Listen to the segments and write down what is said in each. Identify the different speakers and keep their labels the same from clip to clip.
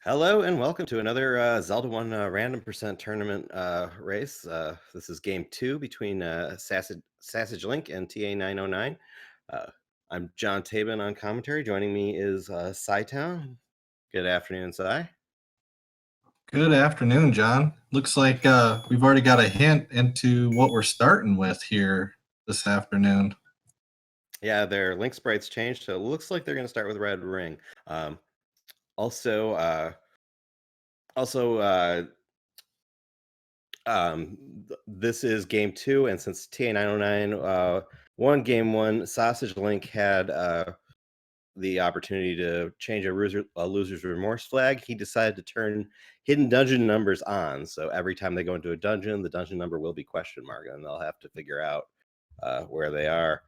Speaker 1: Hello and welcome to another Zelda 1 random percent tournament race. This is game 2 between SassageLink and Ta909. Uh, I'm John Tabin on commentary. Joining me is SciTown. Good afternoon, Sci.
Speaker 2: Good afternoon, John. Looks like we've already got a hint into what we're starting with here this afternoon.
Speaker 1: Yeah, their Link sprites changed, so it looks like they're going to start with Red Ring. Also, this is game 2, and since Ta909 won game 1, SassageLink had the opportunity to change a loser's remorse flag. He decided to turn hidden dungeon numbers on. So every time they go into a dungeon, the dungeon number will be question mark, and they'll have to figure out where they are,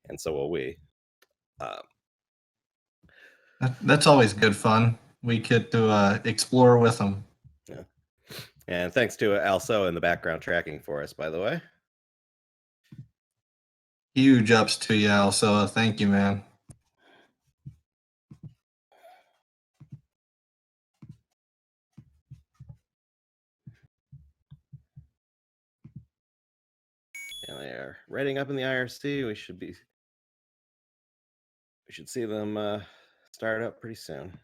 Speaker 1: and so will we.
Speaker 2: That's always good fun. We get to explore with them.
Speaker 1: Yeah. And thanks to Also in the background tracking for us, by the way.
Speaker 2: Huge ups to you, also. Thank you, man.
Speaker 1: Yeah, they are rating up in the IRC. We should see them start up pretty soon.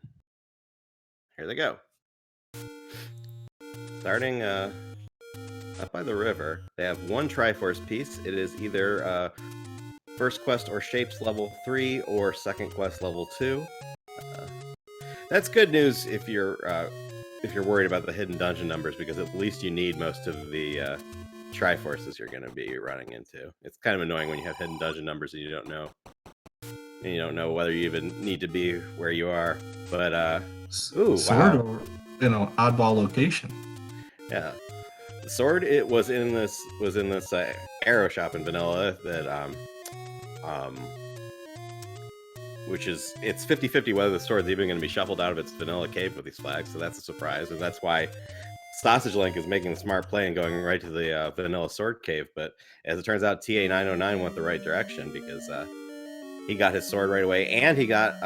Speaker 1: Here they go. Starting up by the river, they have one Triforce piece. It is either first quest or shapes level 3 or second quest level 2. That's good news if you're worried about the hidden dungeon numbers, because at least you need most of the Triforces you're going to be running into. It's kind of annoying when you have hidden dungeon numbers and you don't know whether you even need to be where you are. But ooh,
Speaker 2: sword,
Speaker 1: wow.
Speaker 2: or oddball location.
Speaker 1: Yeah, the sword, it was in this arrow shop in vanilla that which is, it's 50-50 whether the sword's even going to be shuffled out of its vanilla cave with these flags, so that's a surprise, and that's why SassageLink is making the smart play and going right to the vanilla sword cave. But as it turns out, Ta909 went the right direction, because he got his sword right away, and he got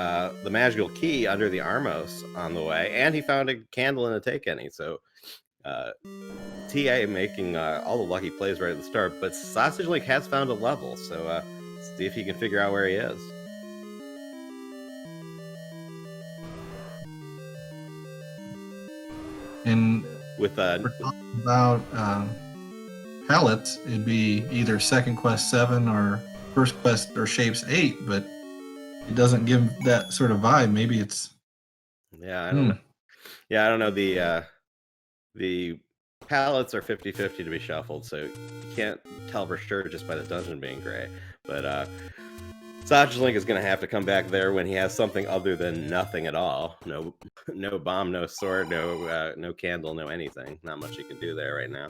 Speaker 1: the magical key under the Armos on the way, and he found a candle in a take any. So TA making all the lucky plays right at the start, but SassageLink has found a level, so see if he can figure out where he is.
Speaker 2: And
Speaker 1: with
Speaker 2: we're talking about palettes, it'd be either second quest 7 or first quest or shapes 8, but it doesn't give that sort of vibe. Maybe it's
Speaker 1: I don't know. Yeah, I don't know. The palettes are 50-50 to be shuffled, so you can't tell for sure just by the dungeon being gray. But SassageLink is going to have to come back there when he has something other than nothing at all. No bomb, no sword, no candle, no anything. Not much he can do there right now.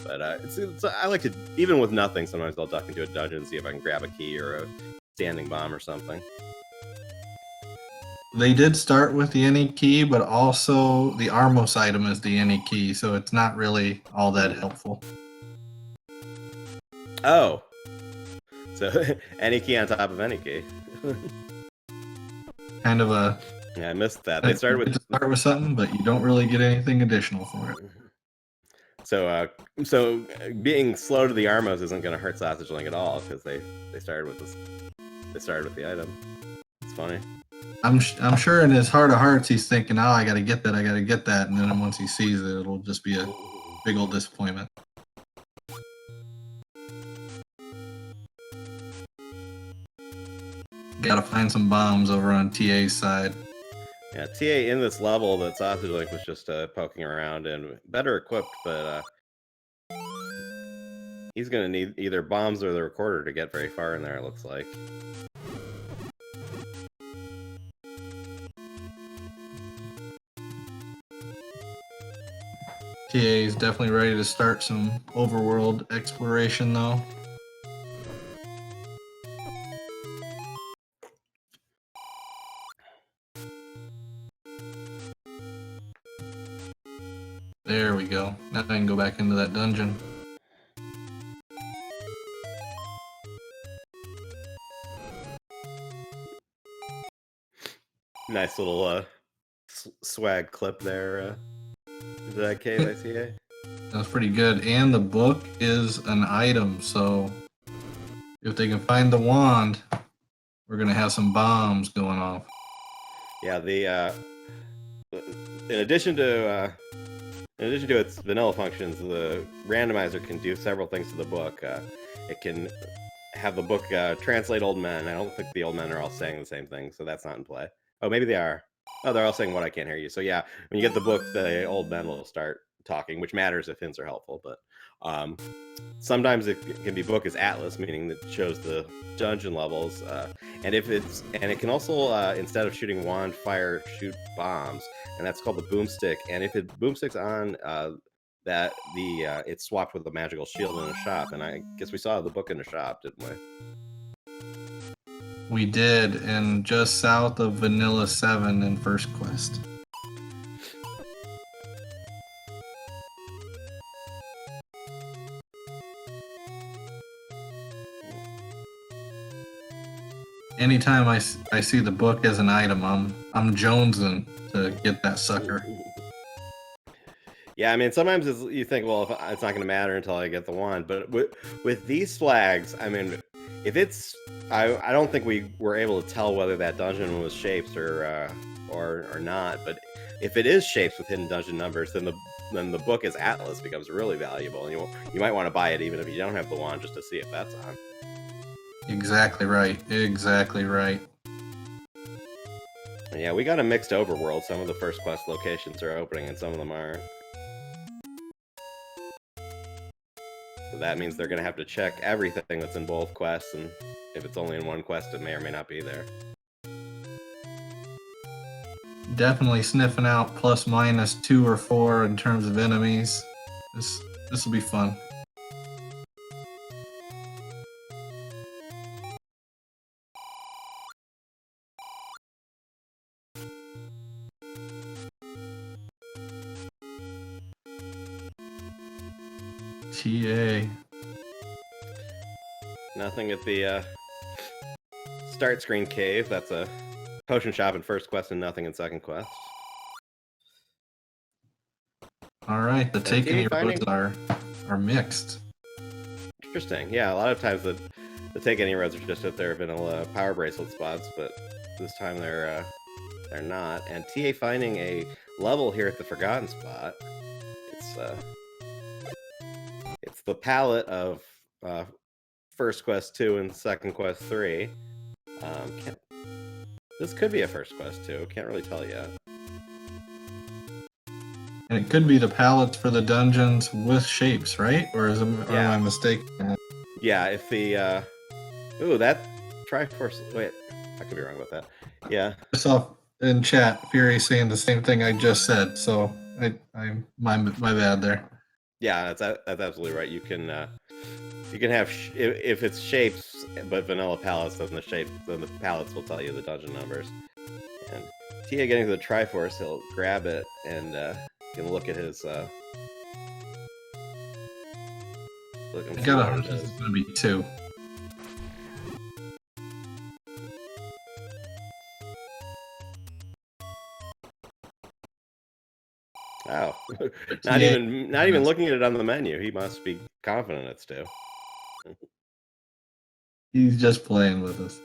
Speaker 1: But I like to, even with nothing, sometimes I'll duck into a dungeon and see if I can grab a key or a standing bomb or something.
Speaker 2: They did start with the any key, but also the Armos item is the any key, so it's not really all that helpful.
Speaker 1: Oh. So any key on top of any key.
Speaker 2: Kind of a...
Speaker 1: Yeah, I missed that. They started with...
Speaker 2: start with something, but you don't really get anything additional for it.
Speaker 1: So being slow to the Armos isn't going to hurt SassageLink at all, because they started with this. They started with the item. It's funny.
Speaker 2: I'm sure in his heart of hearts he's thinking, "Oh, I got to get that. I got to get that," and then once he sees it, it'll just be a big old disappointment. Got to find some bombs over on TA's side.
Speaker 1: Yeah, TA in this level that SassageLink was just poking around and better equipped, but he's going to need either bombs or the recorder to get very far in there, it looks like.
Speaker 2: TA is definitely ready to start some overworld exploration, though. There we go. Now I can go back into that dungeon.
Speaker 1: Nice little swag clip there. Into that cave, I see.
Speaker 2: That's pretty good. And the book is an item, so if they can find the wand, we're gonna have some bombs going off.
Speaker 1: Yeah, in addition to its vanilla functions, the randomizer can do several things to the book. It can have the book translate old men. I don't think the old men are all saying the same thing, so that's not in play. Oh, maybe they are. Oh, they're all saying what I can't hear you. So yeah, when you get the book, the old men will start talking, which matters if hints are helpful. But sometimes it can be book as atlas, meaning that it shows the dungeon levels, and it can also instead of shooting wand, fire, shoot bombs, and that's called the boomstick. And if it boomstick's on, it's swapped with a magical shield in a shop. And I guess we saw the book in a shop, didn't we?
Speaker 2: We did, and just south of Vanilla 7 in First Quest. Anytime I see the book as an item, I'm jonesing to get that sucker.
Speaker 1: Yeah, I mean, sometimes you think, well, it's not going to matter until I get the wand. But with these flags, I mean, if it's, I don't think we were able to tell whether that dungeon was shapes or not. But if it is shapes with hidden dungeon numbers, then the book as atlas becomes really valuable, and you might want to buy it even if you don't have the wand, just to see if that's on.
Speaker 2: Exactly right. Exactly right.
Speaker 1: And yeah, we got a mixed overworld. Some of the First Quest locations are opening, and some of them aren't. So that means they're going to have to check everything that's in both quests, and if it's only in one quest, it may or may not be there.
Speaker 2: Definitely sniffing out plus minus 2 or 4 in terms of enemies. This will be fun. TA.
Speaker 1: Nothing at the start screen cave. That's a potion shop in First Quest and nothing in Second Quest.
Speaker 2: All right, the take any roads are mixed.
Speaker 1: Interesting. Yeah, a lot of times the take any roads are just at their vanilla power bracelet spots, but this time they're not. And TA finding a level here at the Forgotten spot. It's the palette of First Quest 2 and Second Quest 3. This could be a First Quest 2. Can't really tell yet.
Speaker 2: And it could be the palettes for the dungeons with shapes, right? Or am I mistaken?
Speaker 1: Yeah, if the ooh, that Triforce. Wait, I could be wrong about that. Yeah.
Speaker 2: I saw in chat Fury saying the same thing I just said, so my bad there.
Speaker 1: Yeah, that's absolutely right. You can have if it's shapes but vanilla palettes, then the palettes will tell you the dungeon numbers. And Tia getting to the Triforce, he'll grab it and can look at his.
Speaker 2: I got a hunch it's gonna be 2.
Speaker 1: Oh, not even looking at it on the menu. He must be confident it's 2.
Speaker 2: He's just playing with us.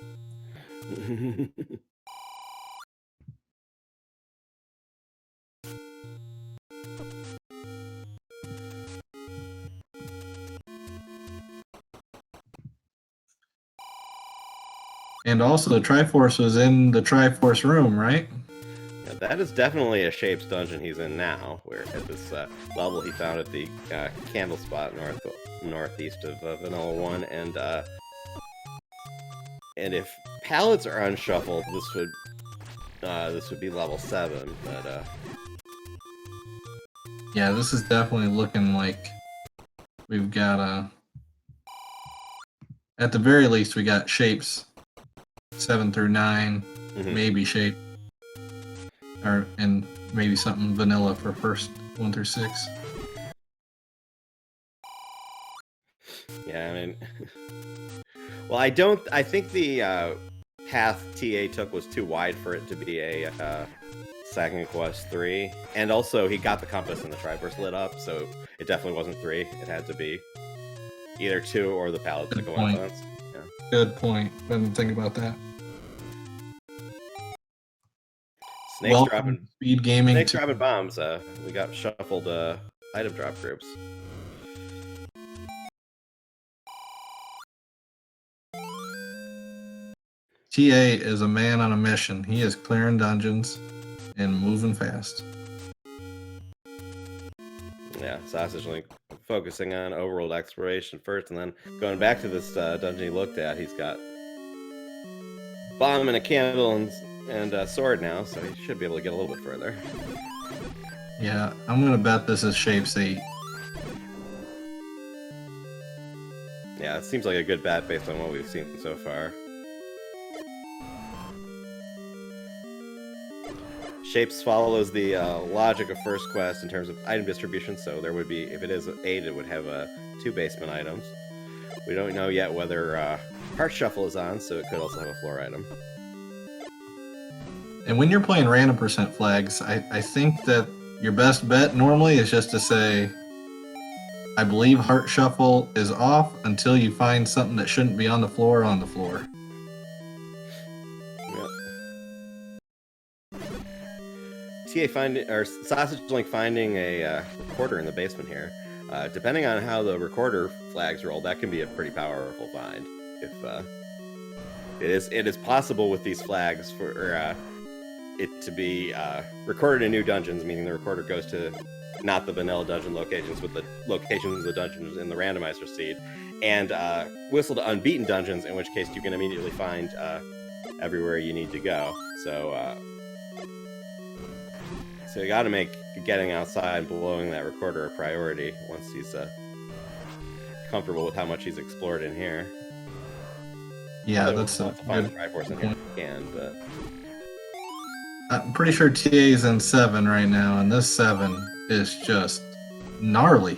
Speaker 2: And also, the Triforce was in the Triforce room, right?
Speaker 1: Yeah, that is definitely a Shapes dungeon he's in now, where at this level he found at the candle spot northeast of Vanilla 1, and if pallets are unshuffled, this would be level 7, but
Speaker 2: yeah, this is definitely looking like we've got at the very least we got shapes 7 through 9, maybe shape, and maybe something vanilla for first 1 through 6.
Speaker 1: Yeah, I mean, well, I think the path TA took was too wide for it to be a Second quest 3, and also he got the compass and the Triforce lit up, so it definitely wasn't 3. It had to be either 2 or the pallets that go on fence. Yeah.
Speaker 2: Good point. Didn't think about that.
Speaker 1: Snakes
Speaker 2: Welcome
Speaker 1: dropping
Speaker 2: to Speed Gaming.
Speaker 1: Snakes dropping bombs. We got shuffled item drop groups.
Speaker 2: TA is a man on a mission. He is clearing dungeons and moving fast.
Speaker 1: Yeah, Sausage Link focusing on overworld exploration first, and then going back to this dungeon he looked at. He's got bomb and a candle and sword now, so he should be able to get a little bit further.
Speaker 2: Yeah, I'm gonna bet this is Shapes 8.
Speaker 1: Yeah, it seems like a good bet based on what we've seen so far. Shapes follows the logic of first quest in terms of item distribution, so there would be, if it is 8, it would have 2 basement items. We don't know yet whether Heart Shuffle is on, so it could also have a floor item.
Speaker 2: And when you're playing random percent flags, I think that your best bet normally is just to say, I believe Heart Shuffle is off until you find something that shouldn't be on the floor on the floor.
Speaker 1: Sausage Link finding a recorder in the basement here. Depending on how the recorder flags roll, that can be a pretty powerful find. If it is possible with these flags for it to be recorded in new dungeons, meaning the recorder goes to not the vanilla dungeon locations, but the locations of the dungeons in the randomizer seed, and whistle to unbeaten dungeons, in which case you can immediately find everywhere you need to go. So you got to make getting outside and blowing that recorder a priority once he's comfortable with how much he's explored in here.
Speaker 2: Yeah, that's a good
Speaker 1: Triforce in here if you can, but
Speaker 2: I'm pretty sure TA is in 7 right now, and this 7 is just gnarly.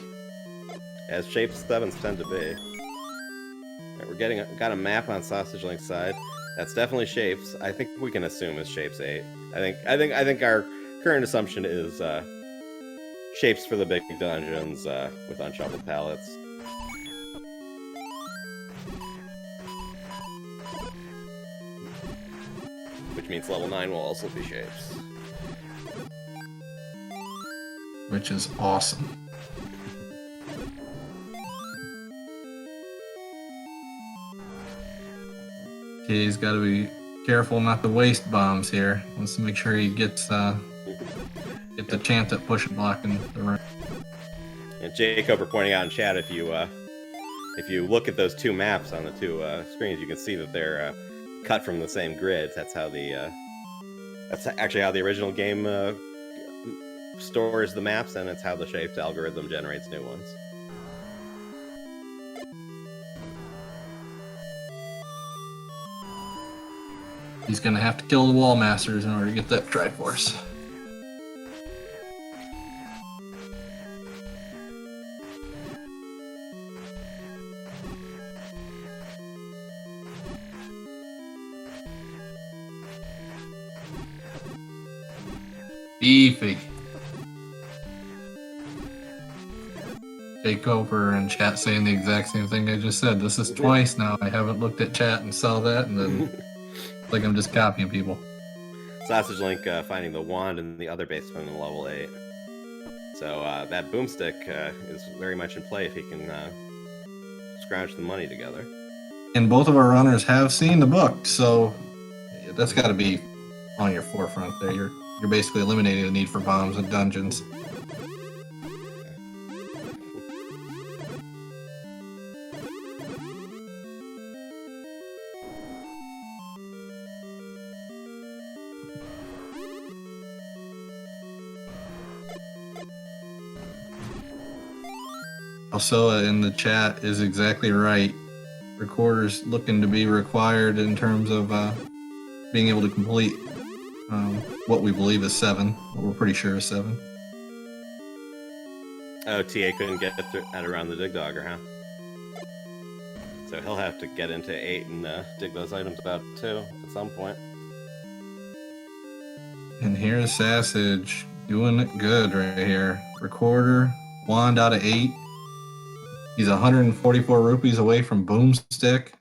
Speaker 1: As Shapes 7s tend to be. Right, we're got a map on Sausage Link's side. That's definitely Shapes. I think we can assume it's Shapes 8. I think our current assumption is Shapes for the big dungeons with unshuffled pallets. Which means level 9 will also be Shapes.
Speaker 2: Which is awesome. Okay, he's got to be careful not to waste bombs here. Wants to make sure he gets get the chance at push block in the room.
Speaker 1: And Jacob are pointing out in chat, if you look at those 2 maps on the 2 screens, you can see that they're cut from the same grids. That's how that's actually how the original game stores the maps, and it's how the Shapes algorithm generates new ones.
Speaker 2: He's going to have to kill the Wall Masters in order to get that Triforce. Beefy. Jake Coper in chat saying the exact same thing I just said. This is twice now. I haven't looked at chat and saw that, and then like I'm just copying people.
Speaker 1: Sausage Link finding the wand in the other basement in level 8. So that boomstick is very much in play if he can scrounge the money together.
Speaker 2: And both of our runners have seen the book, so that's got to be on your forefront there. You're basically eliminating the need for bombs and dungeons. Also in the chat is exactly right. Recorders looking to be required in terms of being able to complete what we believe is 7. What we're pretty sure is 7.
Speaker 1: Oh, TA couldn't get at around the Dig Dogger, huh? So he'll have to get into 8 and dig those items out too at some point.
Speaker 2: And here's Sassage doing it good right here. Recorder, wand out of 8. He's 144 rupees away from Boomstick.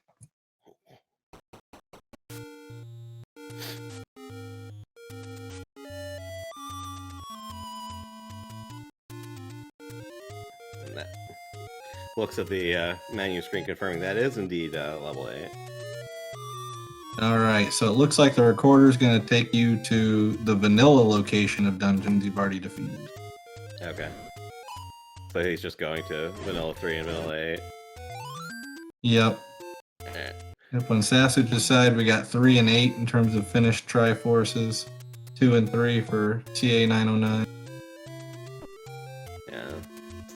Speaker 1: And that looks at the menu screen confirming that is indeed level 8.
Speaker 2: All right, so it looks like the recorder is going to take you to the vanilla location of dungeons you've already defeated.
Speaker 1: Okay. So he's just going to vanilla 3 and vanilla 8.
Speaker 2: Yep.
Speaker 1: Alright.
Speaker 2: Yep, on Sassage's side, we got 3 and 8 in terms of finished Triforces. 2 and 3 for Ta909.
Speaker 1: Yeah.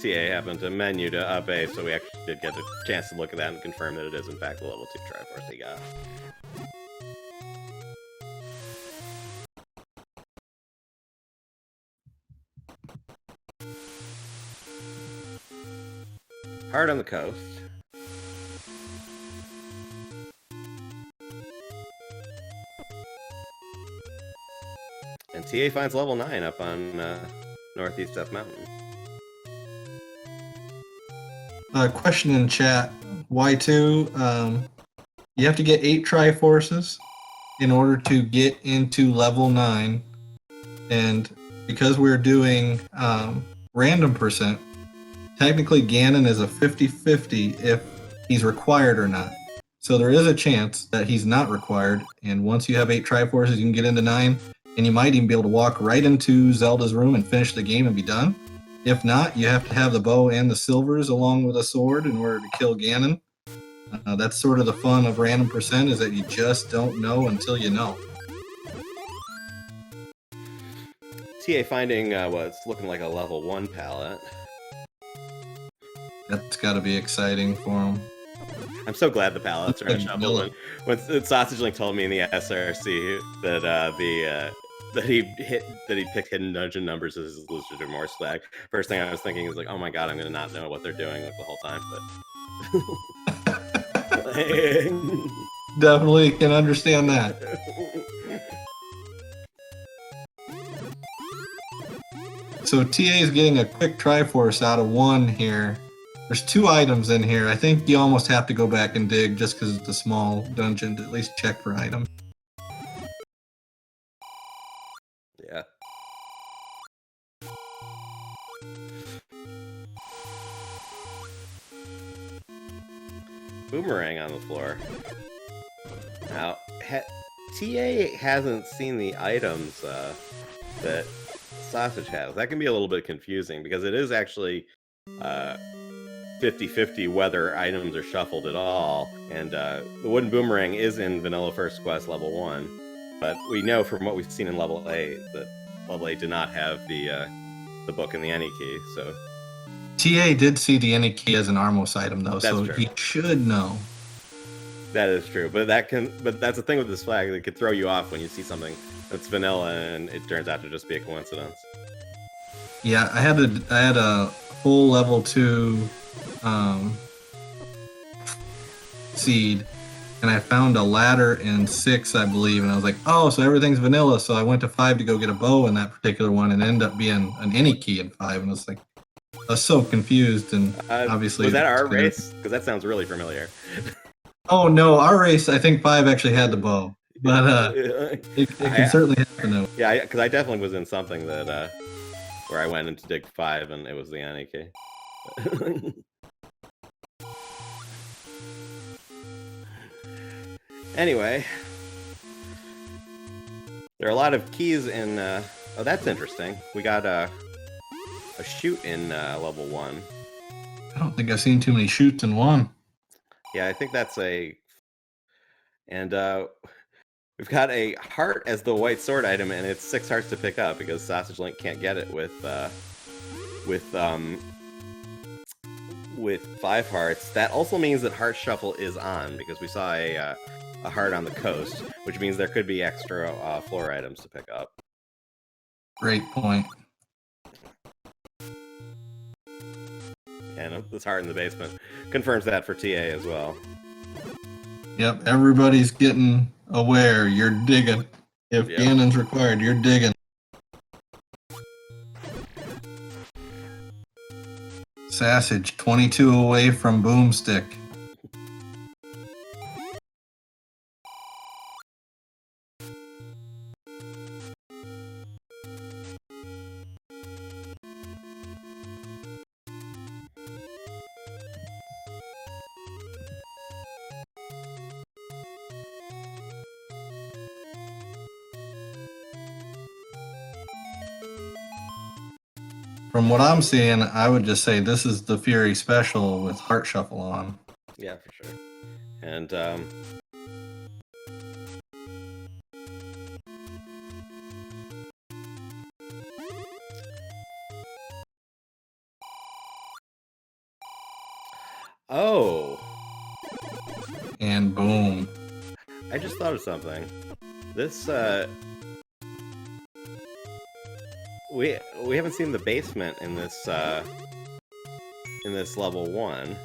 Speaker 1: TA happened to menu to up A, so we actually did get a chance to look at that and confirm that it is in fact the level 2 Triforce he got. Hard on the coast. And TA finds level 9 up on Northeast Death Mountain.
Speaker 2: Question in chat. Y2, you have to get 8 Triforces in order to get into level 9. And because we're doing random percent, technically Ganon is a 50-50 if he's required or not. So there is a chance that he's not required, and once you have 8 Triforces, you can get into 9, and you might even be able to walk right into Zelda's room and finish the game and be done. If not, you have to have the bow and the silvers along with a sword in order to kill Ganon. That's sort of the fun of random percent, is that you just don't know until you know.
Speaker 1: TA finding what's looking like a level 1 palette.
Speaker 2: That's got to be exciting for him.
Speaker 1: I'm so glad the palettes are unshuffled. And when SassageLink told me in the SRC that that he picked hidden dungeon numbers as his Lizard Remorse flag, first thing I was thinking is like, oh my god, I'm gonna not know what they're doing like the whole time. But
Speaker 2: definitely can understand that. So TA is getting a quick Triforce out of 1 here. There's 2 items in here. I think you almost have to go back and dig just because it's a small dungeon to at least check for items.
Speaker 1: Yeah. Boomerang on the floor. Now, TA hasn't seen the items that Sausage has. That can be a little bit confusing because it is actually 50-50 whether items are shuffled at all. And the wooden boomerang is in Vanilla First Quest level 1, but we know from what we've seen in level 8 that level 8 did not have the book and the any key. So
Speaker 2: TA did see the any key as an Armos item though,
Speaker 1: that's
Speaker 2: so
Speaker 1: true.
Speaker 2: He should know.
Speaker 1: That is true, but that's the thing with this flag. It could throw you off when you see something that's vanilla and it turns out to just be a coincidence.
Speaker 2: Yeah, I had a full level 2 seed, and I found a ladder in 6, I believe, and I was like, oh, so everything's vanilla. So I went to 5 to go get a bow in that particular one, and it ended up being an any key in 5, and I was like, I was so confused, and obviously
Speaker 1: was that our race? Because that sounds really familiar.
Speaker 2: Oh no, our race, I think 5 actually had the bow, but it can certainly happen though.
Speaker 1: Yeah, because I definitely was in something that where I went into dig 5 and it was the any key. Anyway, there are a lot of keys in. Oh, that's interesting. We got a shoot in level 1.
Speaker 2: I don't think I've seen too many shoots in 1.
Speaker 1: Yeah, I think that's a. And we've got a heart as the white sword item, and it's 6 hearts to pick up because SassageLink can't get it with 5 hearts. That also means that heart shuffle is on because we saw a heart on the coast, which means there could be extra floor items to pick up.
Speaker 2: Great point.
Speaker 1: And this heart in the basement confirms that for TA as well.
Speaker 2: Yep, everybody's getting aware. You're digging. If
Speaker 1: Yep.
Speaker 2: Ganon's required, you're digging. Sassage, 22 away from Boomstick. From what I'm seeing, I would just say this is the Fury Special with Heart Shuffle on.
Speaker 1: Yeah, for sure. And oh,
Speaker 2: And boom.
Speaker 1: I just thought of something. This we haven't seen the basement in this level 1.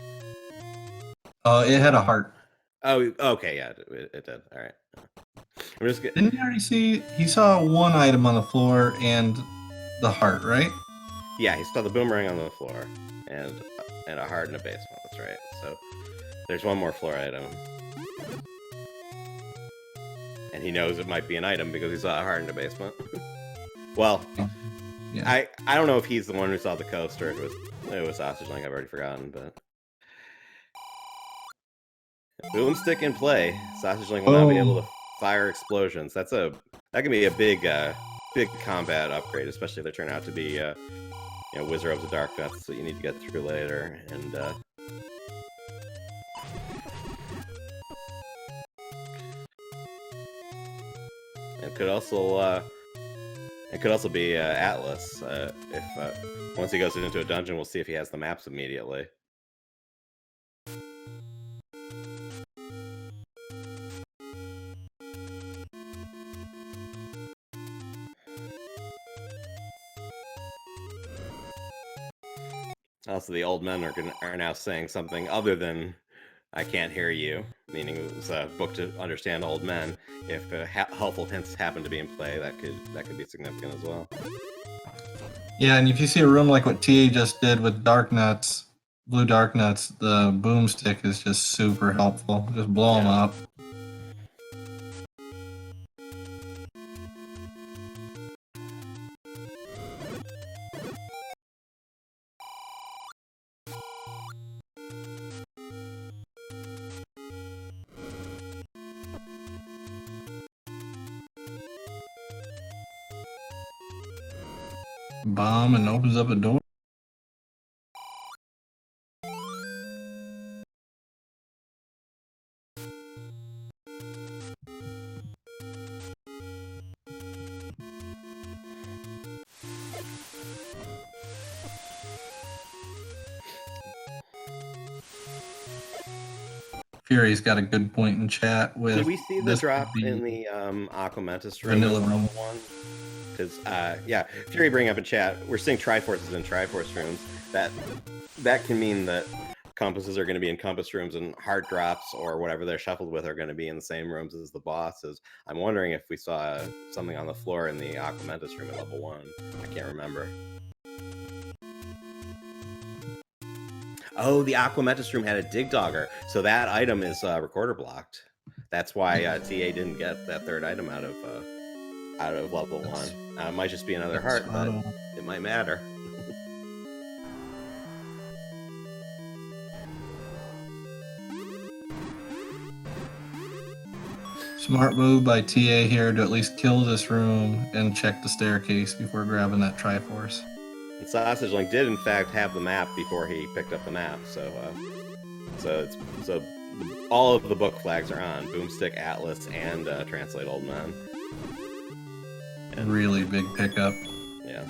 Speaker 2: It had a heart.
Speaker 1: Oh, okay, yeah, it did. All right. I'm just getting.
Speaker 2: Didn't you already see? He saw one item on the floor and the heart, right?
Speaker 1: Yeah, he saw the boomerang on the floor and a heart in the basement. That's right. So there's one more floor item, and he knows it might be an item because he saw a heart in the basement. Well, yeah. I don't know if he's the one who saw the coast or if it was SassageLink. I've already forgotten, but Boomstick in play. SassageLink will now be able to fire explosions. That can be a big combat upgrade, especially if they turn out to be Wizard of the Dark Nuts that you need to get through later, and it could also be Atlas. If once he goes into a dungeon, we'll see if he has the maps immediately. Also, the old men are now saying something other than "I can't hear you," meaning it was a book to understand old men. If helpful hints happen to be in play, that could be significant as well.
Speaker 2: Yeah, and if you see a room like what TA just did with Dark Nuts, Blue Dark Nuts, the Boomstick is just super helpful. Just blow them up. Bomb and opens up a door. Fury's got a good point in chat with.
Speaker 1: Did we see the drop in the Aquamentus room in level 1? Because yeah, Fury bring up in chat, we're seeing Triforces in Triforce rooms. That can mean that compasses are going to be in compass rooms, and heart drops or whatever they're shuffled with are going to be in the same rooms as the bosses. I'm wondering if we saw something on the floor in the Aquamentus room at level 1. I can't remember. Oh, the Aquamentus room had a Dig Dogger, so that item is recorder blocked. That's why TA didn't get that third item out of level 1. It might just be another heart, but it might matter.
Speaker 2: Smart move by TA here to at least kill this room and check the staircase before grabbing that Triforce.
Speaker 1: And SassageLink did in fact have the map before he picked up the map, so all of the book flags are on: Boomstick, Atlas, and Translate Old Men. And,
Speaker 2: really big pickup.
Speaker 1: Yeah.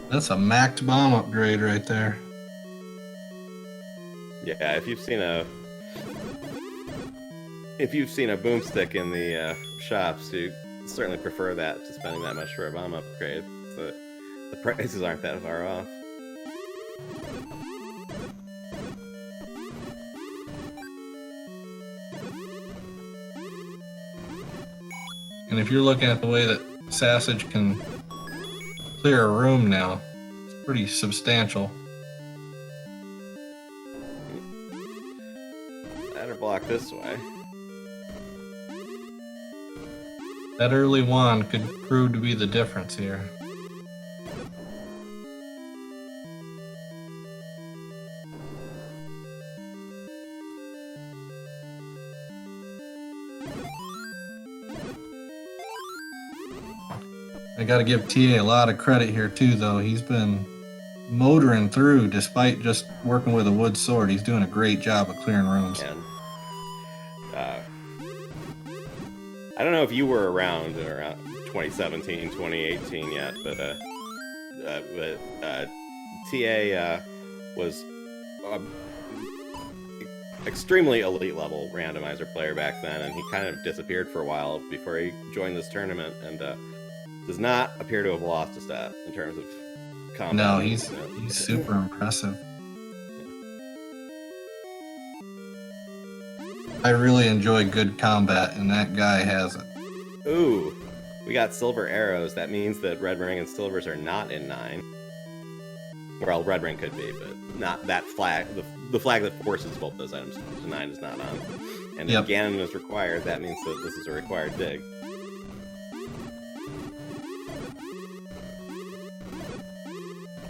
Speaker 2: That's a maxed bomb upgrade right there.
Speaker 1: Yeah, if you've seen if you've seen a boomstick in the shops, you certainly prefer that to spending that much for a bomb upgrade. So the prices aren't that far off.
Speaker 2: And if you're looking at the way that Sassage can clear a room now, it's pretty substantial.
Speaker 1: Better block this way.
Speaker 2: That early wand could prove to be the difference here. I gotta give TA a lot of credit here too, though. He's been motoring through despite just working with a wood sword. He's doing a great job of clearing rooms.
Speaker 1: And I don't know if you were around 2017, 2018 yet, but TA was extremely elite level randomizer player back then, and he kind of disappeared for a while before he joined this tournament, and does not appear to have lost a step in terms of combat.
Speaker 2: No, he's super impressive. I really enjoy good combat, and that guy has it.
Speaker 1: Ooh, we got silver arrows. That means that red ring and silvers are not in 9. Well, red ring could be, but not that flag. The flag that forces both those items to 9 is not on. And if Ganon is required, that means that this is a required dig.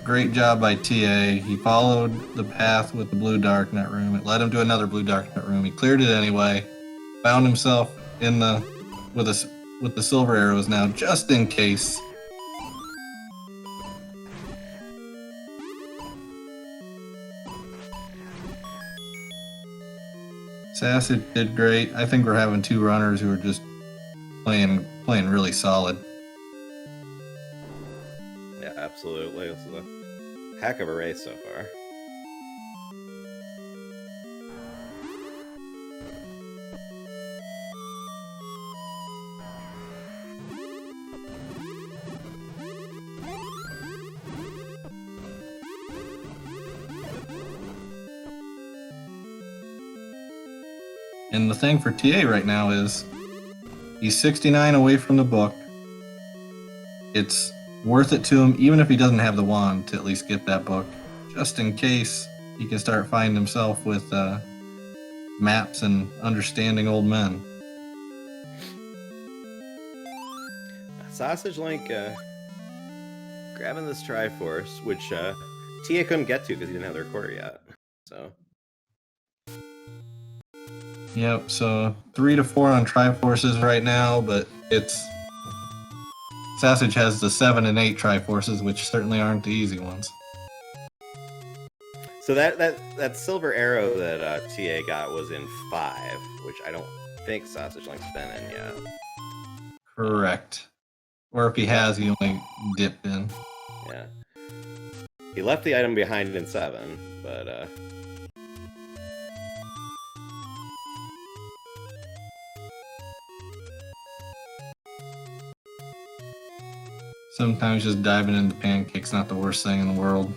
Speaker 2: Great job by TA. He followed the path with the blue darknet room. It led him to another blue darknet room. He cleared it anyway. Found himself in the with the silver arrows now, just in case. Sassage did great. I think we're having two runners who are just playing really solid.
Speaker 1: Yeah, absolutely. This is a heck of a race so far.
Speaker 2: And the thing for TA right now is he's 69 away from the book. It's worth it to him, even if he doesn't have the wand, to at least get that book, just in case he can start finding himself with maps and understanding old men.
Speaker 1: Sausage Link grabbing this Triforce, which TA couldn't get to because he didn't have the recorder yet. So.
Speaker 2: Yep, so 3 to 4 on Triforces right now, but it's Sassage has the 7 and 8 Triforces, which certainly aren't the easy ones.
Speaker 1: So that silver arrow that TA got was in 5, which I don't think Sausage Link's been in yet.
Speaker 2: Correct. Or if he has, he only dipped in.
Speaker 1: Yeah. He left the item behind in 7, but
Speaker 2: sometimes just diving into pancakes not the worst thing in the world.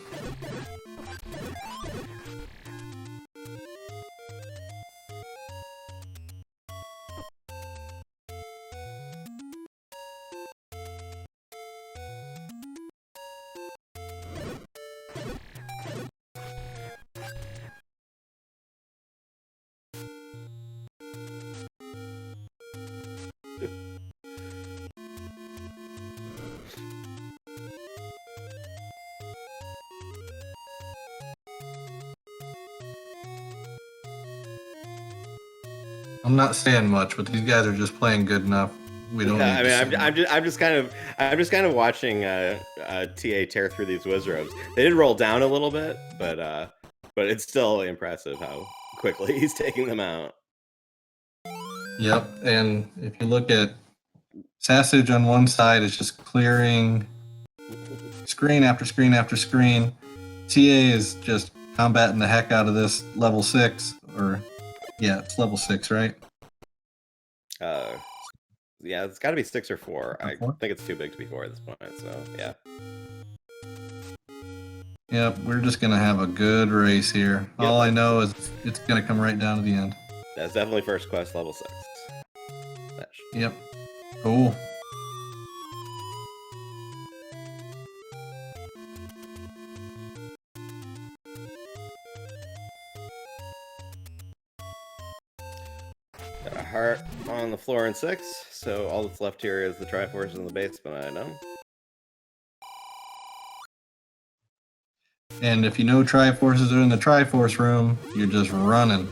Speaker 2: I'm not saying much, but these guys are just playing good enough. We don't.
Speaker 1: Yeah, I mean, I'm just kind of watching TA tear through these wizards. They did roll down a little bit, but it's still impressive how quickly he's taking them out.
Speaker 2: Yep, and if you look at Sassage on one side is just clearing screen after screen after screen. TA is just combating the heck out of this level 6, or yeah, it's level 6, right?
Speaker 1: Uh, yeah, it's got to be 6 or 4. I
Speaker 2: Four?
Speaker 1: think it's too big to be 4 at this point. So yeah.
Speaker 2: Yep, we're just gonna have a good race here.
Speaker 1: Yep.
Speaker 2: All I know is it's gonna come right down to the end.
Speaker 1: That's definitely first quest level 6.
Speaker 2: Yep. Cool.
Speaker 1: Got a heart on the floor in 6, so all that's left here is the Triforce in the basement, I know.
Speaker 2: And if you know Triforces are in the Triforce room, you're just running.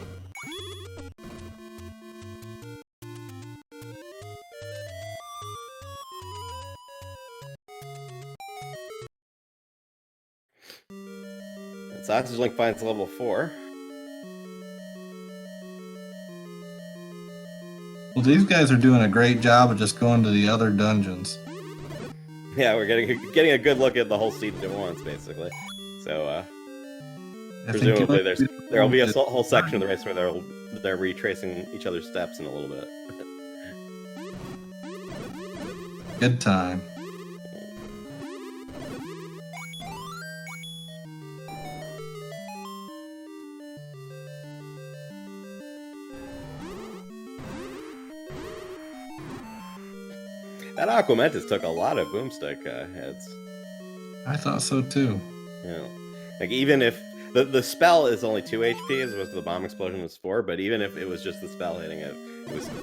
Speaker 1: And SassageLink finds level 4.
Speaker 2: Well, these guys are doing a great job of just going to the other dungeons.
Speaker 1: Yeah, we're getting a good look at the whole seat at once, basically. So, presumably there'll be a whole section of the race where they're retracing each other's steps in a little bit.
Speaker 2: Good time.
Speaker 1: That Aquamentus took a lot of boomstick heads.
Speaker 2: I thought so too.
Speaker 1: Yeah, like even if the spell is only 2 HP as opposed to the bomb explosion was 4, but even if it was just the spell hitting it,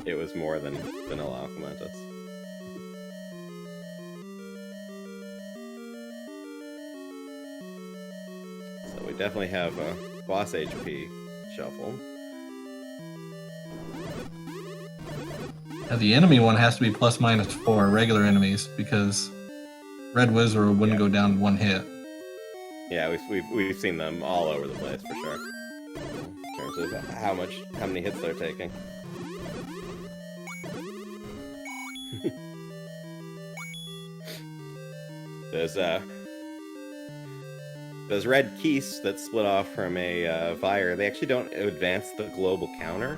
Speaker 1: it was more than vanilla Aquamentus. So we definitely have a boss HP shuffle.
Speaker 2: Now, the enemy one has to be ±4 regular enemies because Red Wizard wouldn't go down in one hit.
Speaker 1: Yeah, we've seen them all over the place for sure. In terms of how many hits they're taking. Those red keys that split off from a fire, they actually don't advance the global counter.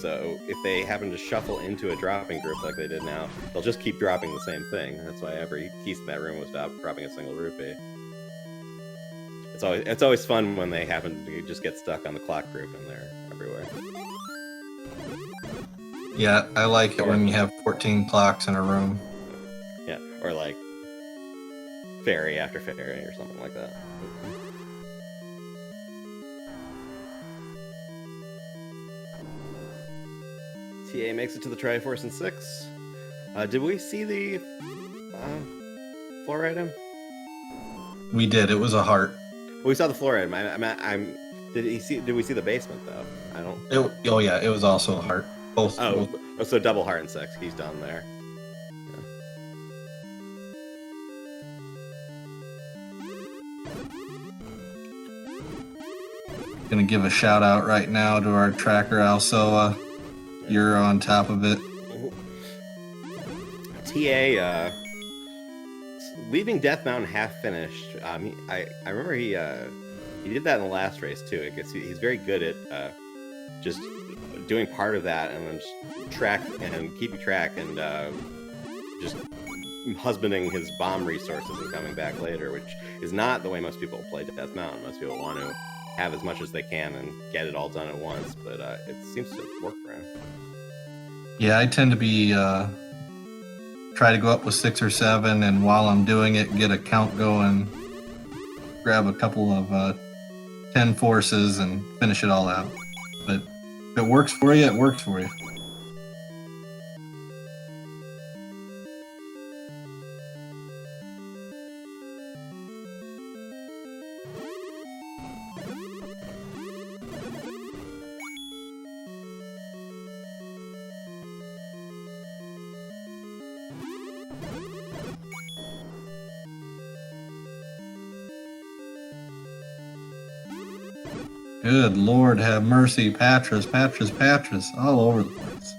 Speaker 1: So if they happen to shuffle into a dropping group like they did now, they'll just keep dropping the same thing. That's why every piece in that room was dropping a single rupee. It's always fun when they happen to just get stuck on the clock group and they're everywhere.
Speaker 2: Yeah, I like it when you have 14 clocks in a room.
Speaker 1: Yeah, or like fairy after fairy or something like that. TA makes it to the Triforce in 6. Did we see the floor item?
Speaker 2: We did. It was a heart.
Speaker 1: We saw the floor item. Did we see the basement though? I don't.
Speaker 2: Oh yeah, it was also a heart. Both.
Speaker 1: So double heart in 6. He's down there.
Speaker 2: Gonna give a shout out right now to our tracker Alsoa. You're on top of it.
Speaker 1: TA leaving Death Mountain half finished. I remember he did that in the last race too. I guess he's very good at just doing part of that and then just keeping track and just husbanding his bomb resources and coming back later, which is not the way most people play Death Mountain. Most people want to have as much as they can and get it all done at once, but it seems to work for him.
Speaker 2: Yeah, I tend to be try to go up with 6 or 7, and while I'm doing it, get a count going, grab a couple of 10 forces, and finish it all out. But if it works for you, it works for you. Good Lord, have mercy, Patras, all over the place.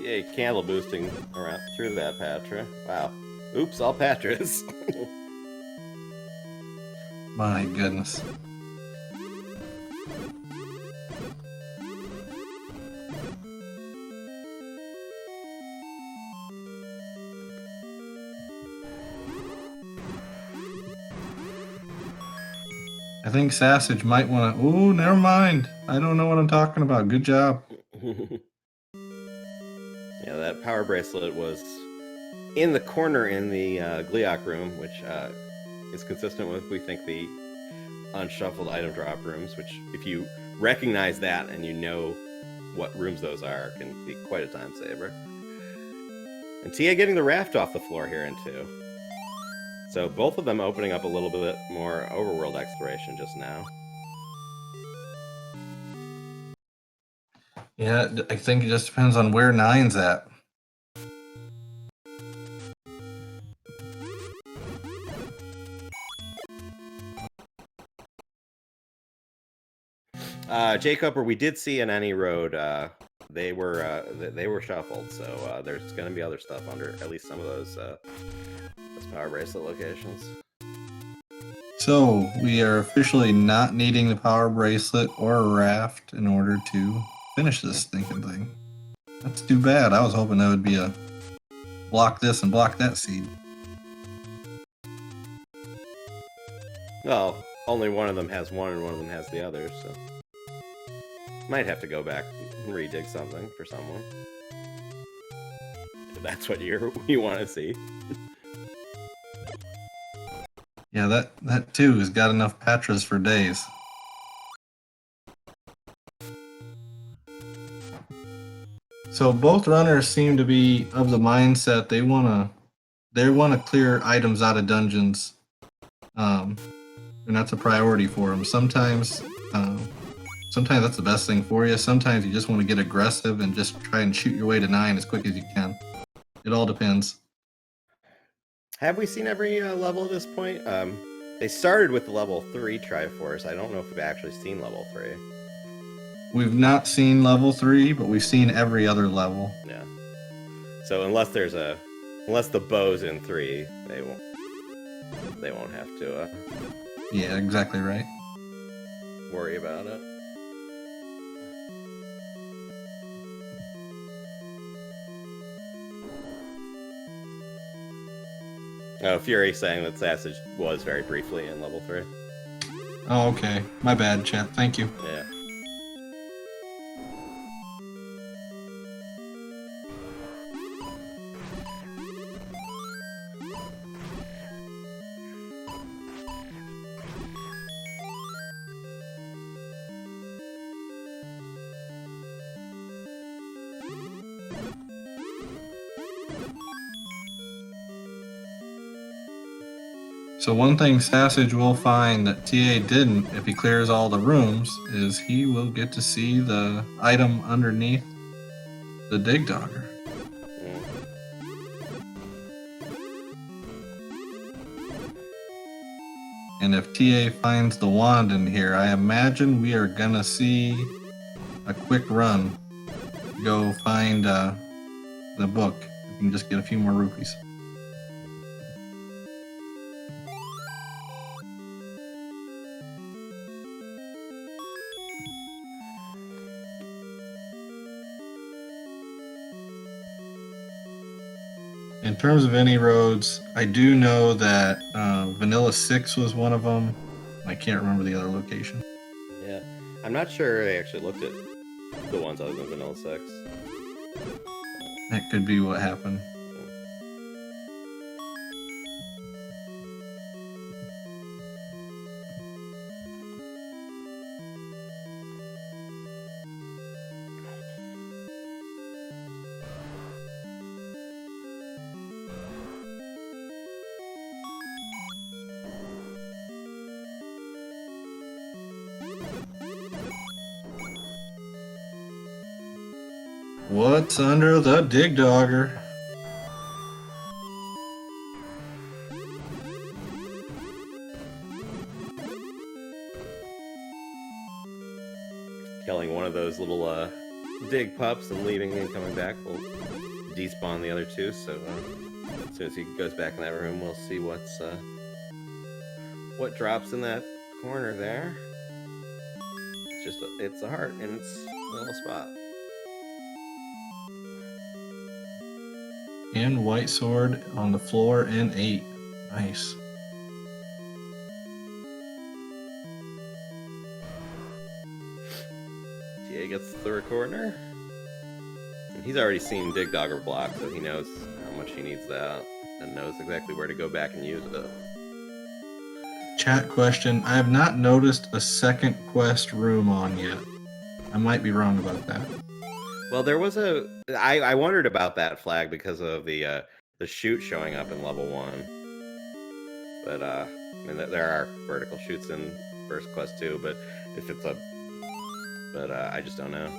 Speaker 1: Yay, candle boosting around through that Patra. Wow. Oops, all Patras.
Speaker 2: My goodness. I think Sassage might want to. Oh, never mind. I don't know what I'm talking about. Good job.
Speaker 1: Yeah, that power bracelet was in the corner in the Gliok room, which is consistent with, we think, the unshuffled item drop rooms, which if you recognize that and you know what rooms those are, can be quite a time saver. And Tia getting the raft off the floor here in 2. So both of them opening up a little bit more overworld exploration just now.
Speaker 2: Yeah, I think it just depends on where 9's at.
Speaker 1: Jacob, or we did see in any road, they were shuffled, so there's going to be other stuff under at least some of those power bracelet locations.
Speaker 2: So we are officially not needing the power bracelet or a raft in order to finish this stinking thing. That's too bad. I was hoping there would be a block this and block that seed.
Speaker 1: Well, only one of them has one and one of them has the other, so might have to go back and redig something for someone. If that's what you want to see.
Speaker 2: Yeah, that too has got enough Patras for days. So both runners seem to be of the mindset they want to clear items out of dungeons, and that's a priority for them. Sometimes that's the best thing for you. Sometimes you just want to get aggressive and just try and shoot your way to 9 as quick as you can. It all depends.
Speaker 1: Have we seen every level at this point? They started with the level 3 Triforce. I don't know if we've actually seen level 3.
Speaker 2: We've not seen level 3, but we've seen every other level.
Speaker 1: Yeah. So unless the bow's in 3, they won't have to
Speaker 2: Yeah, exactly right.
Speaker 1: worry about it. Oh, Fury saying that Sassage was very briefly in level 3.
Speaker 2: Oh, okay. My bad, chat. Thank you.
Speaker 1: Yeah.
Speaker 2: So one thing Sassage will find that TA didn't, if he clears all the rooms, is he will get to see the item underneath the dig dogger. And if TA finds the wand in here, I imagine we are gonna see a quick run. Go find the book. We can just get a few more rupees. In terms of any roads, I do know that Vanilla 6 was one of them. I can't remember the other location.
Speaker 1: Yeah. I'm not sure they actually looked at the ones other than Vanilla 6.
Speaker 2: That could be what happened. What's under the dig dogger?
Speaker 1: Killing one of those little dig pups and leaving and coming back will despawn the other two. So as soon as he goes back in that room, we'll see what drops in that corner there. It's a heart in its little spot.
Speaker 2: And white sword on the floor in 8. Nice.
Speaker 1: TA gets the third corner. And he's already seen Dig Dogger block, so he knows how much he needs that and knows exactly where to go back and use it.
Speaker 2: Chat question. I have not noticed a second quest room on yet. I might be wrong about that.
Speaker 1: Well, there was a... I wondered about that flag because of the chute showing up in level 1. But, I mean, there are vertical chutes in first quest too, but if it's a... But, I just don't know.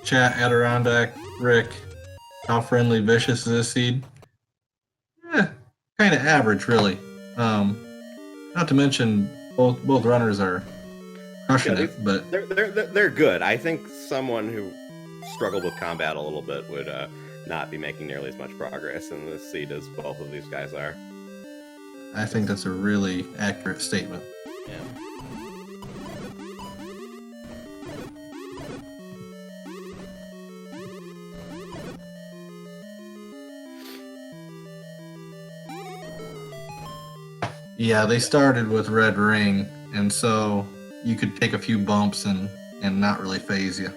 Speaker 2: Chat, Adirondack, Rick, how friendly vicious is this seed? Kind of average, really. Not to mention both runners are crushing it, but
Speaker 1: they're good. I think someone who struggled with combat a little bit would not be making nearly as much progress in this seed as both of these guys are.
Speaker 2: I think that's a really accurate statement.
Speaker 1: Yeah.
Speaker 2: Yeah, they started with Red Ring, and so you could take a few bumps and not really phase you.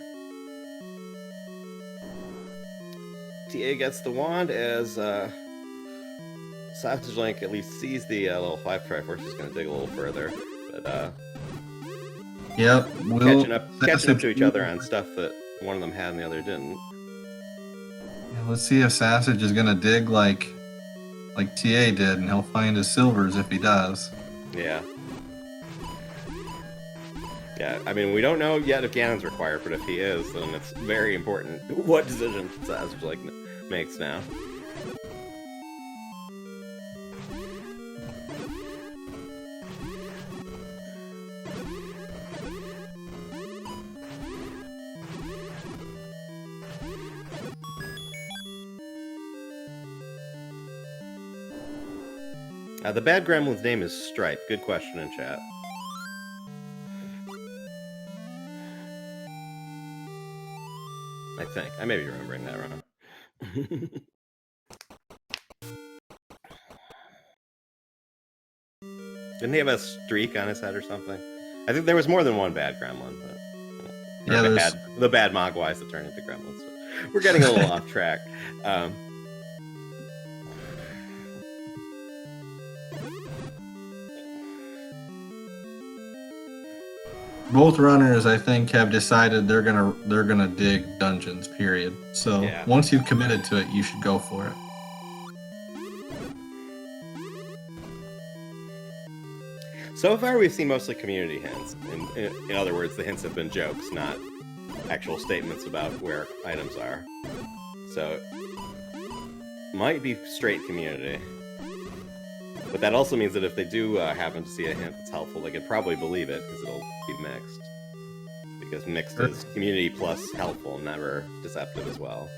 Speaker 1: TA gets the wand as SassageLink at least sees the little 5 Triforce is going to dig a little further, but
Speaker 2: yep,
Speaker 1: catching up to each other on stuff that one of them had and the other didn't.
Speaker 2: Yeah, let's see if Sassage is going to dig like TA did, and he'll find his silvers if he does.
Speaker 1: Yeah. Yeah, I mean, we don't know yet if Ganon's required, but if he is, then it's very important what decision SassageLink makes now. The bad gremlin's name is Stripe. Good question in chat. I think. I may be remembering that wrong. Didn't he have a streak on his head or something? I think there was more than one bad gremlin. But, yeah, the bad Mogwais that turn into gremlins. But we're getting a little off track.
Speaker 2: Both runners, I think, have decided they're gonna dig dungeons. Period. So yeah. Once you've committed to it, you should go for it.
Speaker 1: So far, we've seen mostly community hints. In other words, the hints have been jokes, not actual statements about where items are. So, might be straight community. But that also means that if they do happen to see a hint that's helpful, they could probably believe it, because it'll be mixed. Because mixed is community plus helpful, never deceptive as well.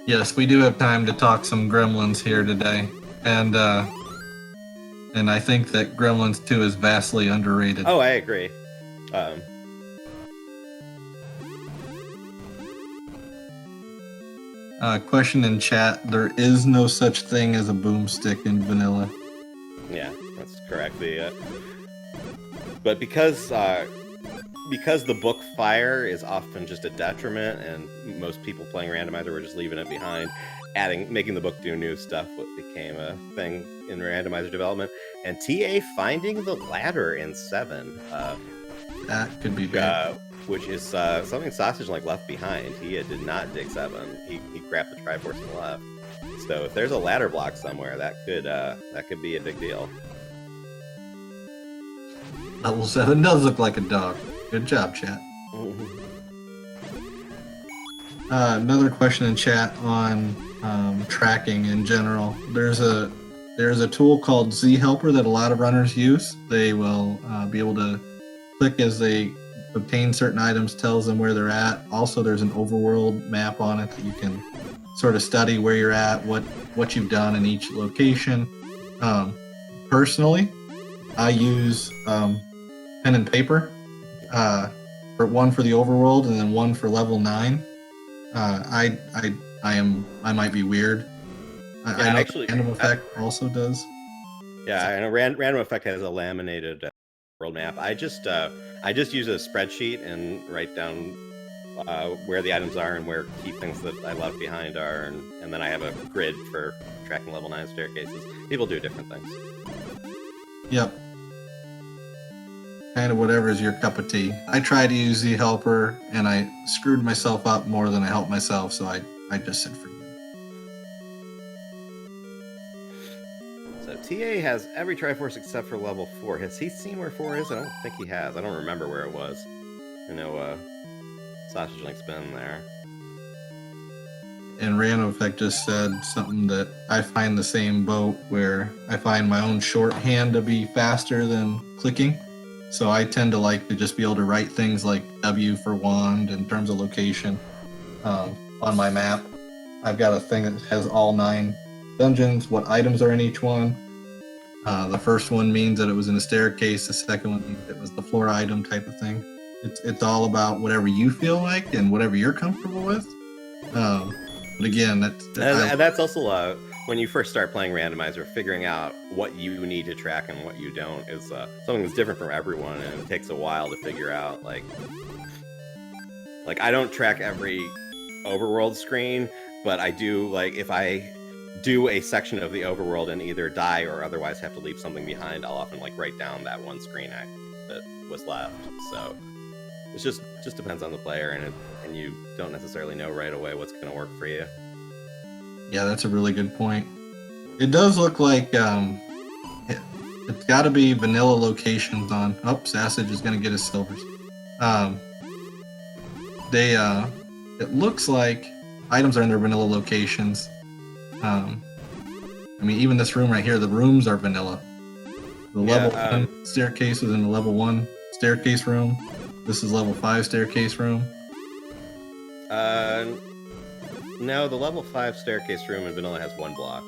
Speaker 2: Yes, we do have time to talk some Gremlins here today. And I think that Gremlins 2 is vastly underrated.
Speaker 1: Oh, I agree.
Speaker 2: Question in chat, there is no such thing as a boomstick in vanilla.
Speaker 1: Yeah, that's correct. But because the book fire is often just a detriment, and most people playing Randomizer were just leaving it behind, making the book do new stuff, what became a thing in Randomizer development. And TA finding the ladder in 7.
Speaker 2: That could be big.
Speaker 1: Which is something SassageLink left behind. He did not dig 7. He grabbed the Triforce and left. So if there's a ladder block somewhere, that could be a big deal.
Speaker 2: Level 7 does look like a dog. Good job, chat. Another question in chat on tracking in general. There's a tool called Z Helper that a lot of runners use. They will be able to click as they obtain certain items, tells them where they're at. Also, there's an overworld map on it that you can sort of study where you're at, what you've done in each location. Personally, I use pen and paper. For one for the overworld and then one for level 9. I might be weird. I know
Speaker 1: actually,
Speaker 2: Random Effect also does.
Speaker 1: Yeah, I know Random Effect has a laminated world map. I just use a spreadsheet and write down where the items are and where key things that I left behind are, and then I have a grid for tracking level 9 staircases. People do different things.
Speaker 2: Yep. Kind of whatever is your cup of tea. I tried to use the helper and I screwed myself up more than I helped myself, so I just said forget.
Speaker 1: So TA has every Triforce except for level 4. Has he seen where 4 is? I don't think he has. I don't remember where it was. I know SassageLink's been there.
Speaker 2: And Random Effect just said something that I find the same boat, where I find my own shorthand to be faster than clicking. So I tend to like to just be able to write things like W for wand in terms of location on my map. I've got a thing that has all 9 dungeons, what items are in each one. The first one means that it was in a staircase. The second one means it was the floor item type of thing. It's all about whatever you feel like and whatever you're comfortable with. But again,
Speaker 1: that's also when you first start playing Randomizer, figuring out what you need to track and what you don't is something that's different for everyone, and it takes a while to figure out. Like I don't track every overworld screen, but I do. Like if I do a section of the overworld and either die or otherwise have to leave something behind, I'll often write down that one screen that was left. So it just depends on the player, and you don't necessarily know right away what's going to work for you.
Speaker 2: Yeah, that's a really good point. It does look like it's got to be vanilla locations on. Oh, Sassage is going to get his silvers. It looks like items are in their vanilla locations. I mean, even this room right here, the rooms are vanilla. The level 1 staircase is in the level 1 staircase room. This is level 5 staircase room.
Speaker 1: No, the level 5 staircase room in vanilla has 1 block.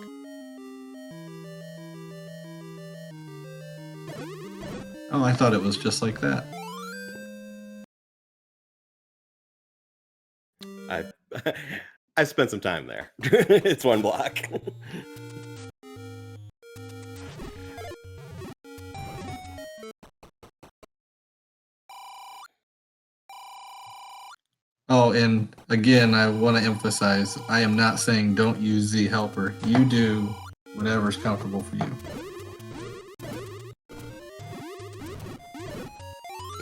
Speaker 2: Oh, I thought it was just like that.
Speaker 1: I've spent some time there. It's 1 block.
Speaker 2: Oh, and again, I want to emphasize, I am not saying don't use the helper. You do whatever's comfortable for you.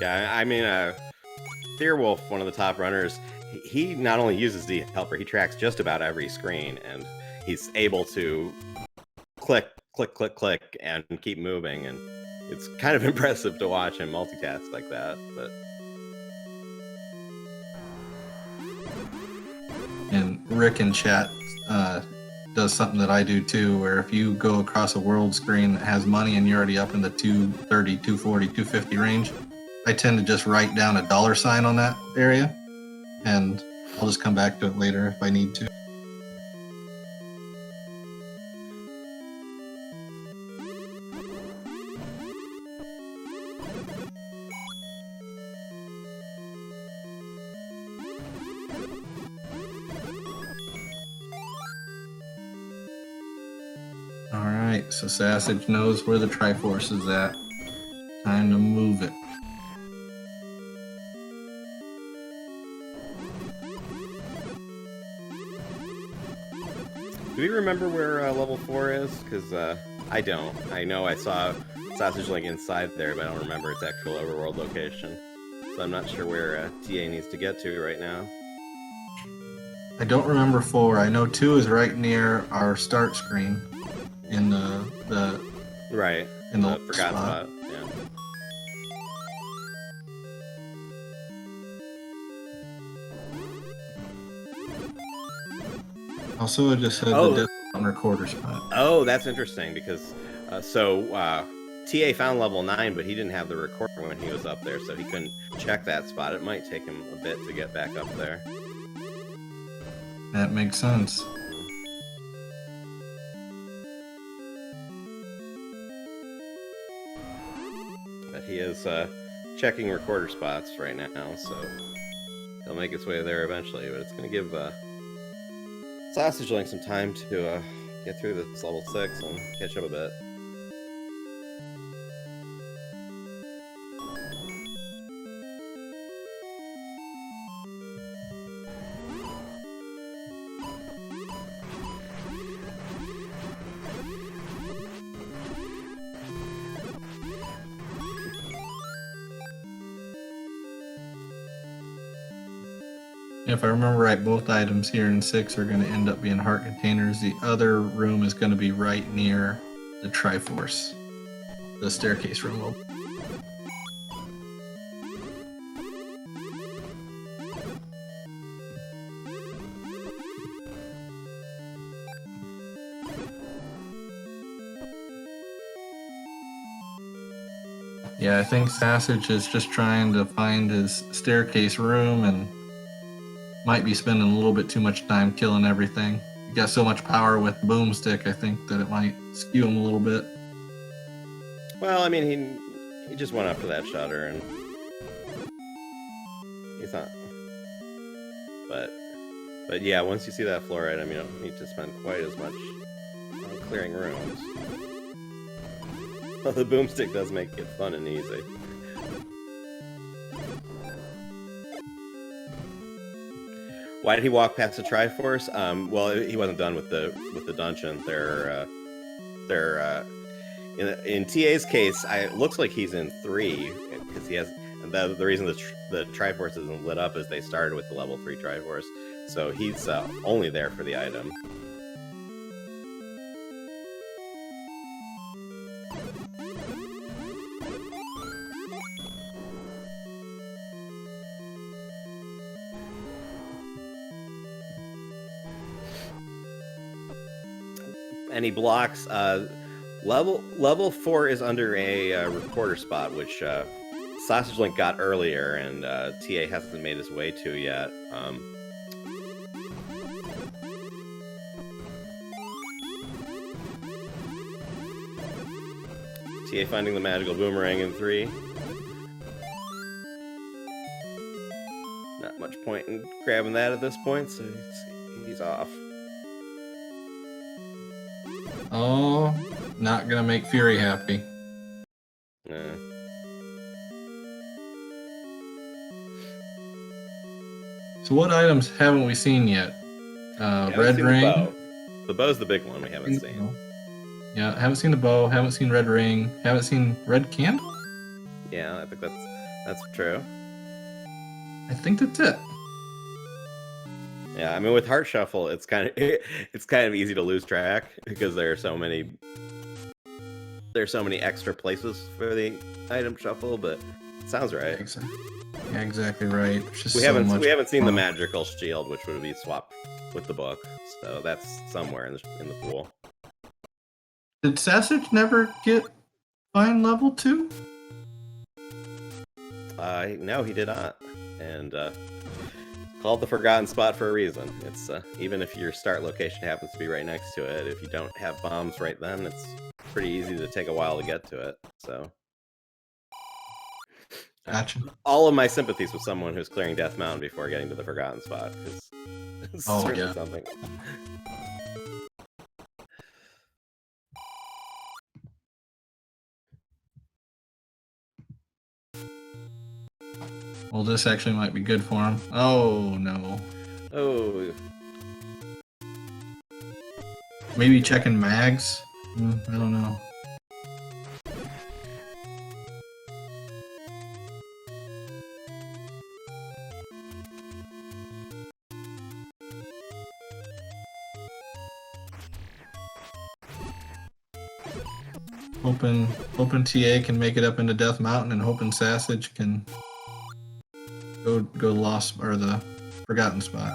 Speaker 1: Yeah, I mean, Fearwolf, one of the top runners, he not only uses the helper, he tracks just about every screen, and he's able to click, click, click, click, and keep moving, and it's kind of impressive to watch him multitask like that, but...
Speaker 2: And Rick in chat does something that I do too, where if you go across a world screen that has money and you're already up in the 230, 240, 250 range, I tend to just write down a $sign on that area, and I'll just come back to it later if I need to. Alright, so Sassage knows where the Triforce is at. Time to move it.
Speaker 1: Do we remember where level 4 is? Because I don't. I know I saw SassageLink inside there, but I don't remember its actual overworld location. So I'm not sure where TA needs to get to right now.
Speaker 2: I don't remember 4. I know 2 is right near our start screen in the
Speaker 1: right
Speaker 2: in the
Speaker 1: forgotten spot. Yeah.
Speaker 2: Also, I just had the death on recorder spot.
Speaker 1: Oh, that's interesting because TA found level 9, but he didn't have the recorder when he was up there, so he couldn't check that spot. It might take him a bit to get back up there.
Speaker 2: That makes sense.
Speaker 1: But he is checking recorder spots right now, so he'll make his way there eventually. But it's going to give SassageLink some time to get through this level 6 and catch up a bit.
Speaker 2: If I remember right, both items here in 6 are going to end up being heart containers. The other room is going to be right near the Triforce. The staircase room will. Yeah, I think Sassage is just trying to find his staircase room and might be spending a little bit too much time killing everything. He got so much power with Boomstick, I think that it might skew him a little bit.
Speaker 1: Well, I mean, he just went after that shutter, and he's not. But yeah, once you see that floor item, you don't need to spend quite as much on clearing rooms. Well, the Boomstick does make it fun and easy. Why did he walk past the Triforce? Well, he wasn't done with the dungeon. In TA's case, it looks like he's in 3 because he has. And the reason the Triforce isn't lit up is they started with the level 3 Triforce, so he's only there for the item. And he blocks level 4 is under a recorder spot, which SassageLink got earlier, and TA hasn't made his way to yet. TA finding the magical boomerang in 3. Not much point in grabbing that at this point, so he's off.
Speaker 2: Oh, not gonna make Fury happy. So what items haven't we seen yet? Red ring.
Speaker 1: The bow's the big one we haven't seen.
Speaker 2: Yeah, haven't seen the bow, haven't seen red ring, haven't seen red candle?
Speaker 1: Yeah, I think that's true.
Speaker 2: I think that's it.
Speaker 1: Yeah, I mean, with Heart Shuffle, it's kind of easy to lose track because there are so many extra places for the item shuffle, but it sounds right.
Speaker 2: Yeah, exactly right.
Speaker 1: We haven't seen the magical shield, which would be swapped with the book, so that's somewhere in the pool.
Speaker 2: Did Sassage never get fine level 2?
Speaker 1: No, he did not, and called the Forgotten Spot for a reason. It's even if your start location happens to be right next to it, if you don't have bombs right then, it's pretty easy to take a while to get to it. So,
Speaker 2: gotcha.
Speaker 1: All of my sympathies with someone who's clearing Death Mountain before getting to the Forgotten Spot, because it's certainly something.
Speaker 2: Well, this actually might be good for him. Oh, no.
Speaker 1: Oh.
Speaker 2: Maybe checking mags? I don't know. Hoping TA can make it up into Death Mountain, and hoping Sassage can go lost or the Forgotten Spot.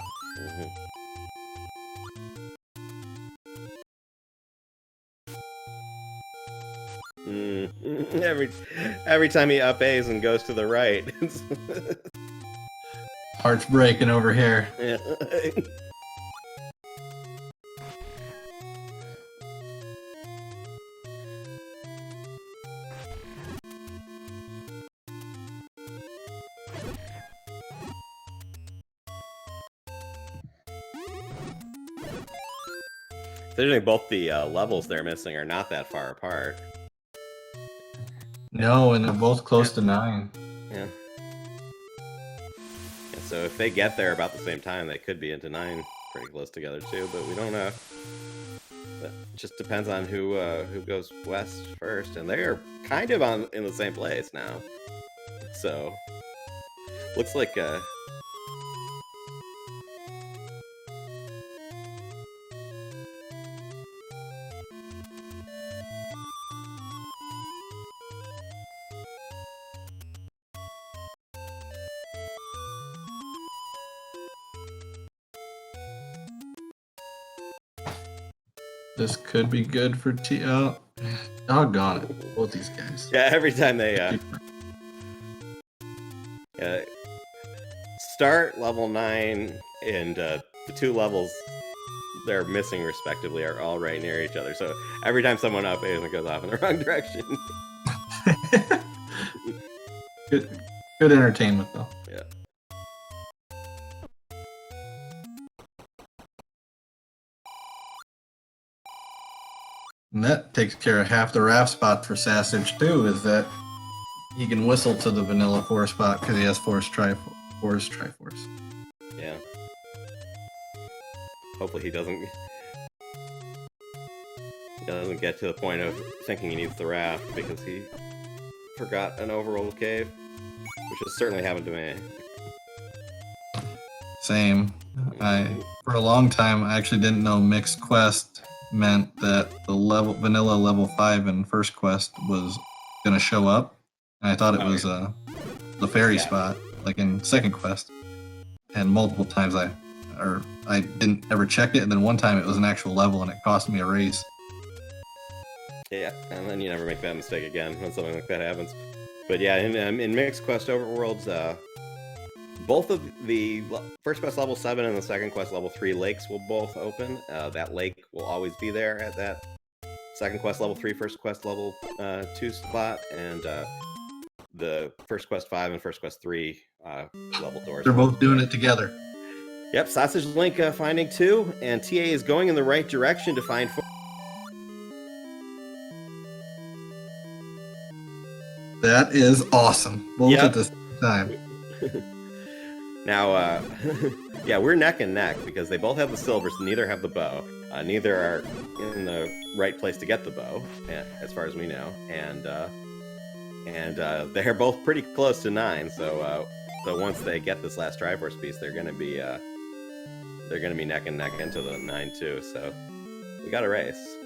Speaker 1: Every time he up A's and goes to the right.
Speaker 2: Heart's breaking over here.
Speaker 1: Yeah. Considering both the levels they're missing are not that far apart.
Speaker 2: No, and they're both close to 9.
Speaker 1: Yeah. So if they get there about the same time, they could be into 9 pretty close together too, but we don't know. But it just depends on who goes west first, and they're kind of in the same place now. So looks like
Speaker 2: this could be good for doggone it, both these guys.
Speaker 1: yeah, every time they start level 9 and the 2 levels they're missing respectively are all right near each other. So every time someone up and it goes off in the wrong direction.
Speaker 2: Good entertainment though.
Speaker 1: Yeah.
Speaker 2: And that takes care of half the raft spot for Sassage too, is that he can whistle to the vanilla 4 spot because he has Force Triforce.
Speaker 1: Yeah. Hopefully he doesn't get to the point of thinking he needs the raft because he forgot an overworld cave, which has certainly happened to me.
Speaker 2: Same. For a long time I actually didn't know mixed quest meant that the vanilla level 5 in first quest was gonna show up, and I thought it was the fairy spot like in second quest, and multiple times I didn't ever check it, and then one time it was an actual level and it cost me a race.
Speaker 1: Yeah, and then you never make that mistake again when something like that happens. But yeah, in mixed quest overworlds, both of the first quest level 7 and the second quest level 3 lakes will both open. That lake will always be there at that second quest level 3, first quest level 2 spot, and the first quest 5 and first quest 3 level doors.
Speaker 2: They're both doing it together.
Speaker 1: Yep, Sausage Link finding 2, and TA is going in the right direction to find 4.
Speaker 2: That is awesome. Both at the same time.
Speaker 1: Now, yeah, we're neck and neck because they both have the silvers, neither have the bow. Neither are in the right place to get the bow, as far as we know, and they're both pretty close to 9. So once they get this last Triforce piece, they're gonna be neck and neck into the 9 too. So we got a race.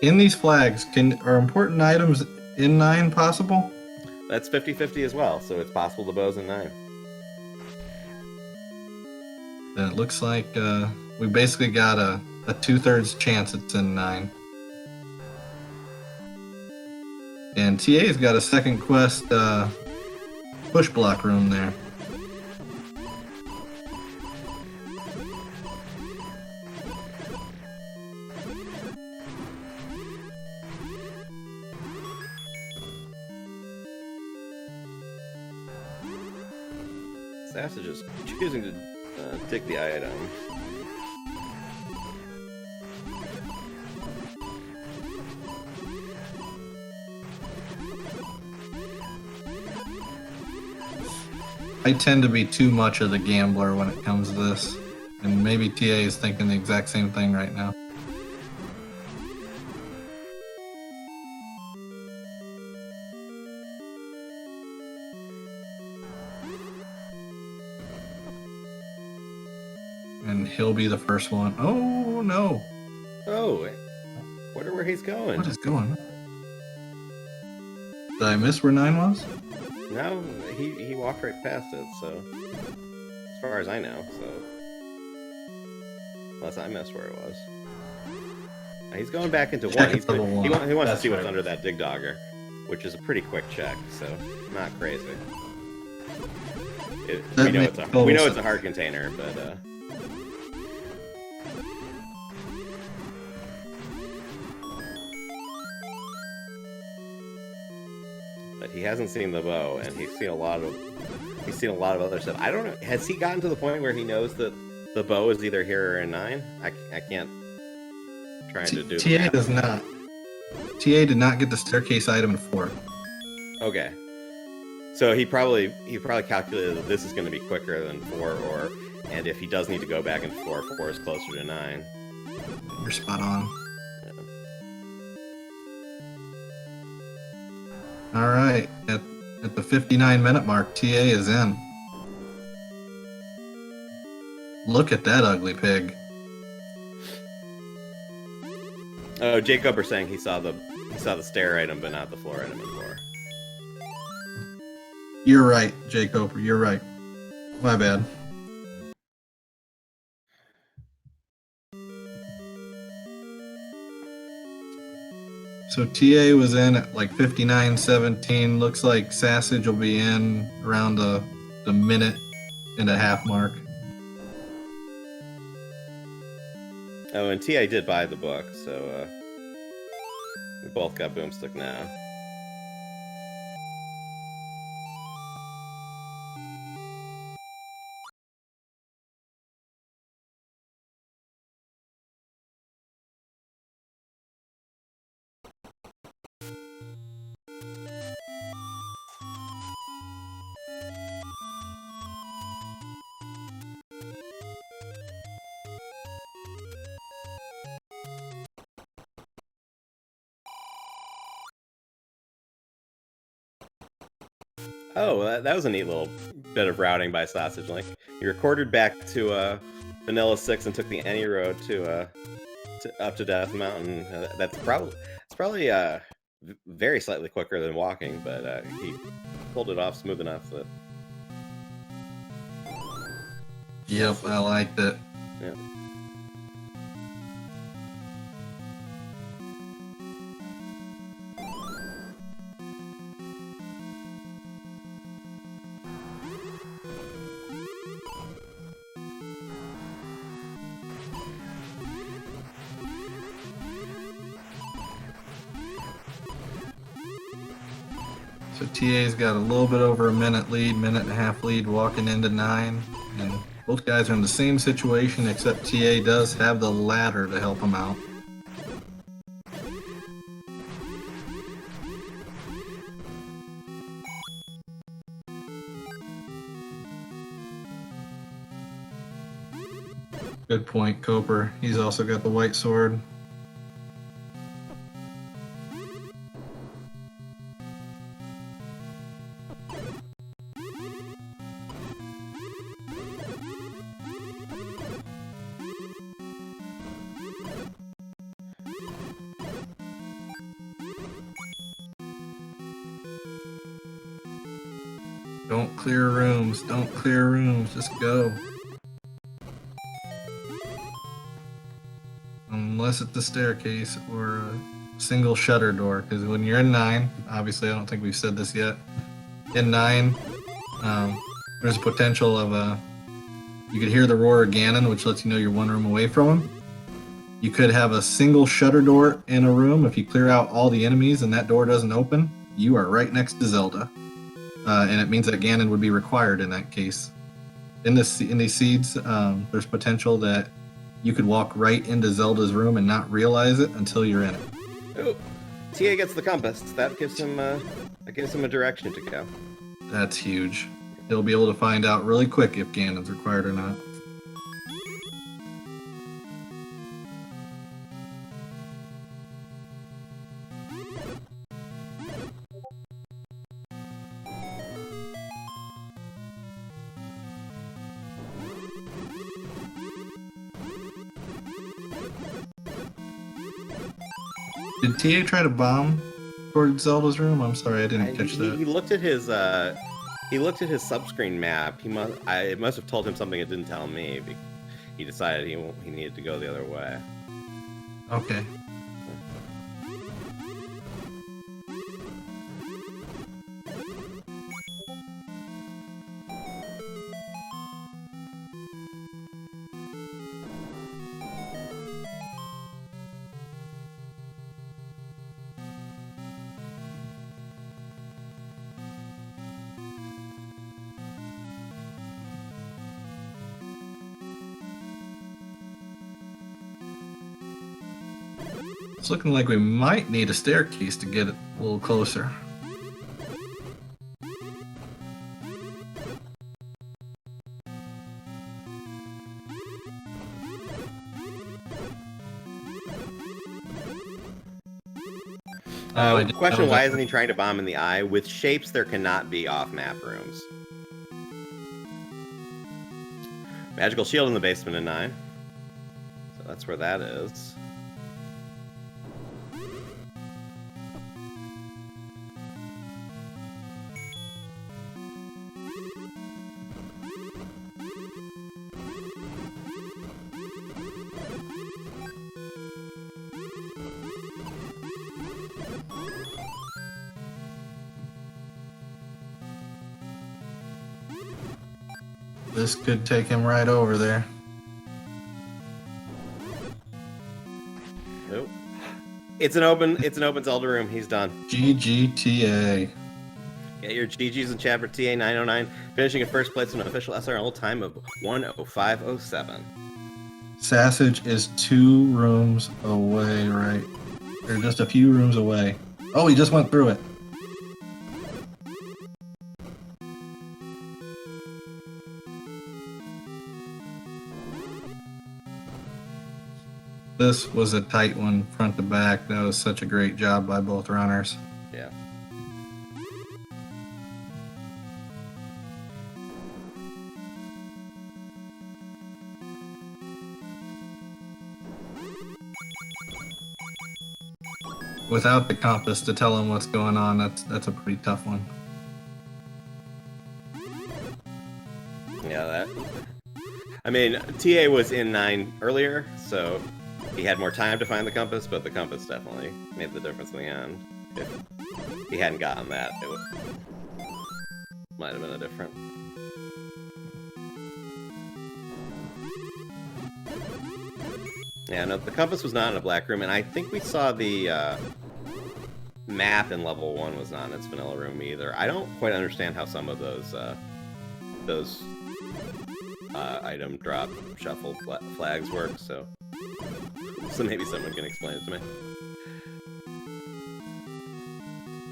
Speaker 2: In these flags, are important items in 9 possible?
Speaker 1: That's 50-50 as well, so it's possible the bow's in 9.
Speaker 2: Then it looks like we basically got a 2/3 chance it's in 9. And TA's got a second quest push block room there.
Speaker 1: Sassage is choosing to take the item.
Speaker 2: I tend to be too much of the gambler when it comes to this, and maybe TA is thinking the exact same thing right now. And he'll be the first one. Oh no!
Speaker 1: Oh, wonder where he's going.
Speaker 2: What is going on? Did I miss where 9 was?
Speaker 1: No, he walked right past it, so as far as I know, so unless I missed where it was. He's going back into 1. He wants to see what's under that dig dogger, which is a pretty quick check, so not crazy. We know it's a hard container, but he hasn't seen the bow, and he's seen a lot of other stuff. I don't know. Has he gotten to the point where he knows that the bow is either here or in 9? I can't trying to do
Speaker 2: TA
Speaker 1: the math.
Speaker 2: does not. TA did not get the staircase item in 4.
Speaker 1: Okay. So he probably calculated that this is going to be quicker than 4, and if he does need to go back in 4, 4 is closer to 9.
Speaker 2: You're spot on.
Speaker 1: Yeah.
Speaker 2: All right, at the 59-minute mark, TA is in. Look at that ugly pig.
Speaker 1: Oh, Jacob are saying he saw the stair item, but not the floor item in 4.
Speaker 2: You're right, Jacob. You're right. My bad. So TA was in at like 59:17. Looks like Sassage will be in around the minute and a half mark.
Speaker 1: Oh, and TA did buy the book, so we both got Boomstick now. Oh, that was a neat little bit of routing by SassageLink. He recorded back to Vanilla 6 and took the any road to up to Death Mountain. That's probably very slightly quicker than walking, but he pulled it off smooth enough that.
Speaker 2: Yep, I liked it.
Speaker 1: Yeah.
Speaker 2: So TA's got a little bit over a minute and a half lead walking into 9. And both guys are in the same situation, except TA does have the ladder to help him out. Good point, Coper. He's also got the white sword. Don't clear rooms, just go. Unless it's the staircase or a single shutter door, because when you're in 9, obviously I don't think we've said this yet, in 9, there's a potential of you could hear the roar of Ganon, which lets you know you're 1 room away from him. You could have a single shutter door in a room. If you clear out all the enemies and that door doesn't open, you are right next to Zelda. And it means that Ganon would be required in that case. In these seeds, there's potential that you could walk right into Zelda's room and not realize it until you're in it.
Speaker 1: Oh, TA gets the compass. That gives him a direction to go.
Speaker 2: That's huge. He'll be able to find out really quick if Ganon's required or not. Did TA try to bomb towards Zelda's room? I'm sorry, I didn't catch that.
Speaker 1: He looked at his subscreen map. It must have told him something it didn't tell me. He decided he needed to go the other way.
Speaker 2: Okay. It's looking like we might need a staircase to get it a little closer.
Speaker 1: Question, why isn't he trying to bomb in the eye? With shapes, there cannot be off-map rooms. Magical shield in the basement in 9. So that's where that is.
Speaker 2: This could take him right over there.
Speaker 1: Nope. It's an open Zelda room. He's done.
Speaker 2: GGTA.
Speaker 1: Get your GGs in chat for Ta909, finishing in first place with an official SRL time of 1:05:07.
Speaker 2: Sassage is 2 rooms away, right? Or just a few rooms away. Oh, he just went through it. This was a tight one, front to back. That was such a great job by both runners.
Speaker 1: Yeah.
Speaker 2: Without the compass to tell him what's going on, that's a pretty tough one.
Speaker 1: Yeah, that. I mean, TA was in 9 earlier, so he had more time to find the compass, but the compass definitely made the difference in the end. If he hadn't gotten that, it might have been a different. Yeah, no, the compass was not in a black room, and I think we saw the map in level 1 was not in its vanilla room either. I don't quite understand how some of those item drop shuffle flags work, so maybe someone can explain it to me.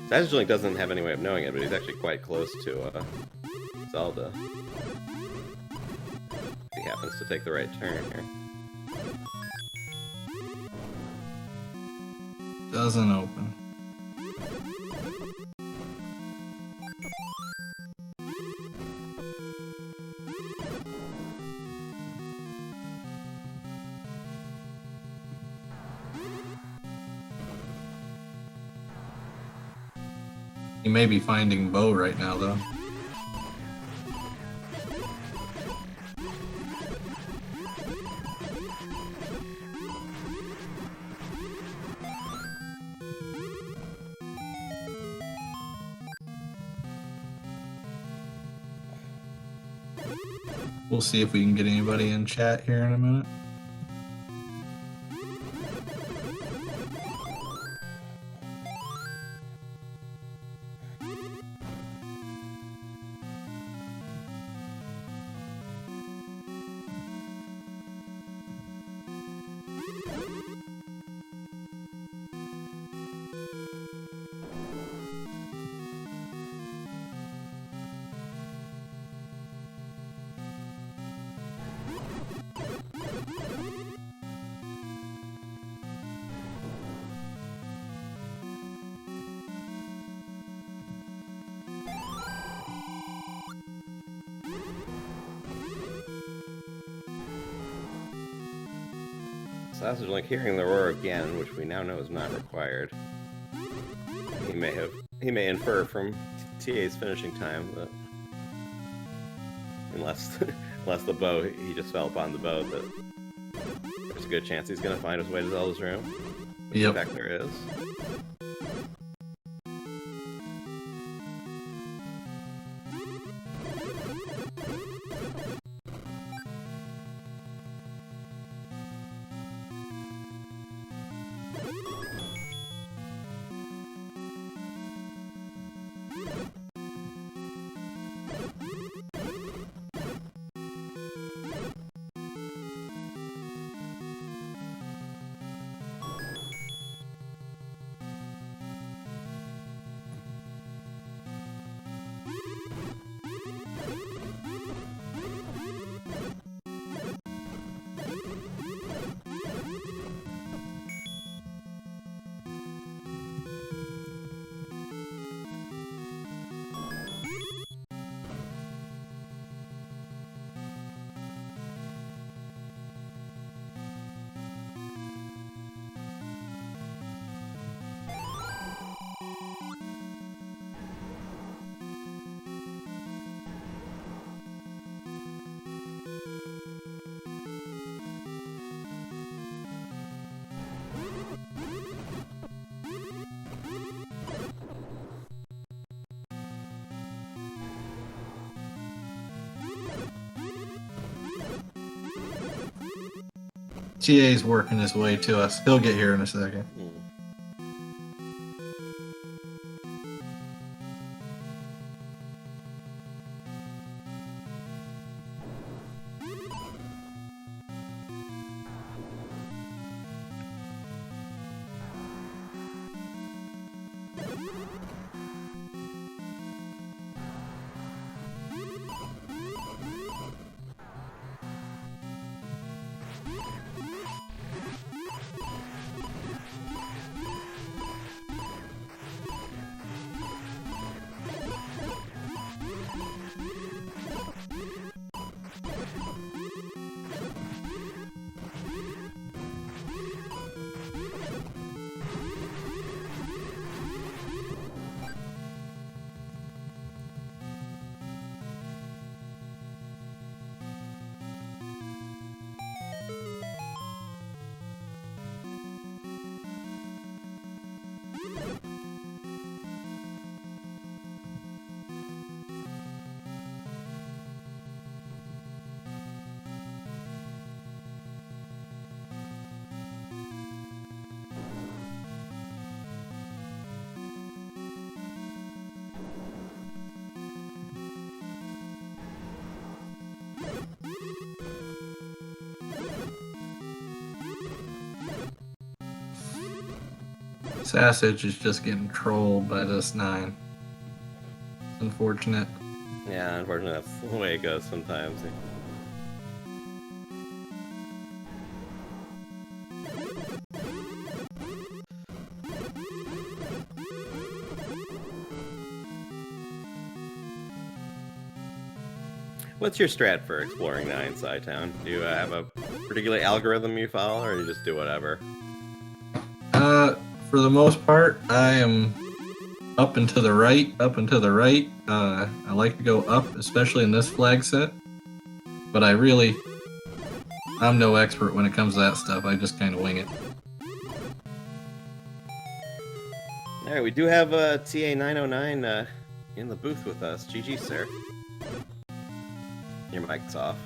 Speaker 1: SassageLink doesn't have any way of knowing it, but he's actually quite close to Zelda. If he happens to take the right turn here.
Speaker 2: Doesn't open. You may be finding Bo right now, though. We'll see if we can get anybody in chat here in a minute.
Speaker 1: SassageLink hearing the roar again, which we now know is not required. He may infer from TA's finishing time that unless the bow, he just fell upon the bow, that there's a good chance he's gonna find his way to Zelda's room.
Speaker 2: Yep.
Speaker 1: In fact, there is.
Speaker 2: TA's working his way to us. He'll get here in a second. Sassage is just getting trolled by this 9. It's unfortunate.
Speaker 1: Yeah, unfortunately, that's the way it goes sometimes. What's your strat for exploring 9 Sci-Town? Do you have a particular algorithm you follow, or you just do whatever?
Speaker 2: For the most part, I am up and to the right, up and to the right. I like to go up, especially in this flag set. But I'm no expert when it comes to that stuff. I just kind of wing it.
Speaker 1: All right, we do have Ta909 in the booth with us. GG, sir. Your mic's off.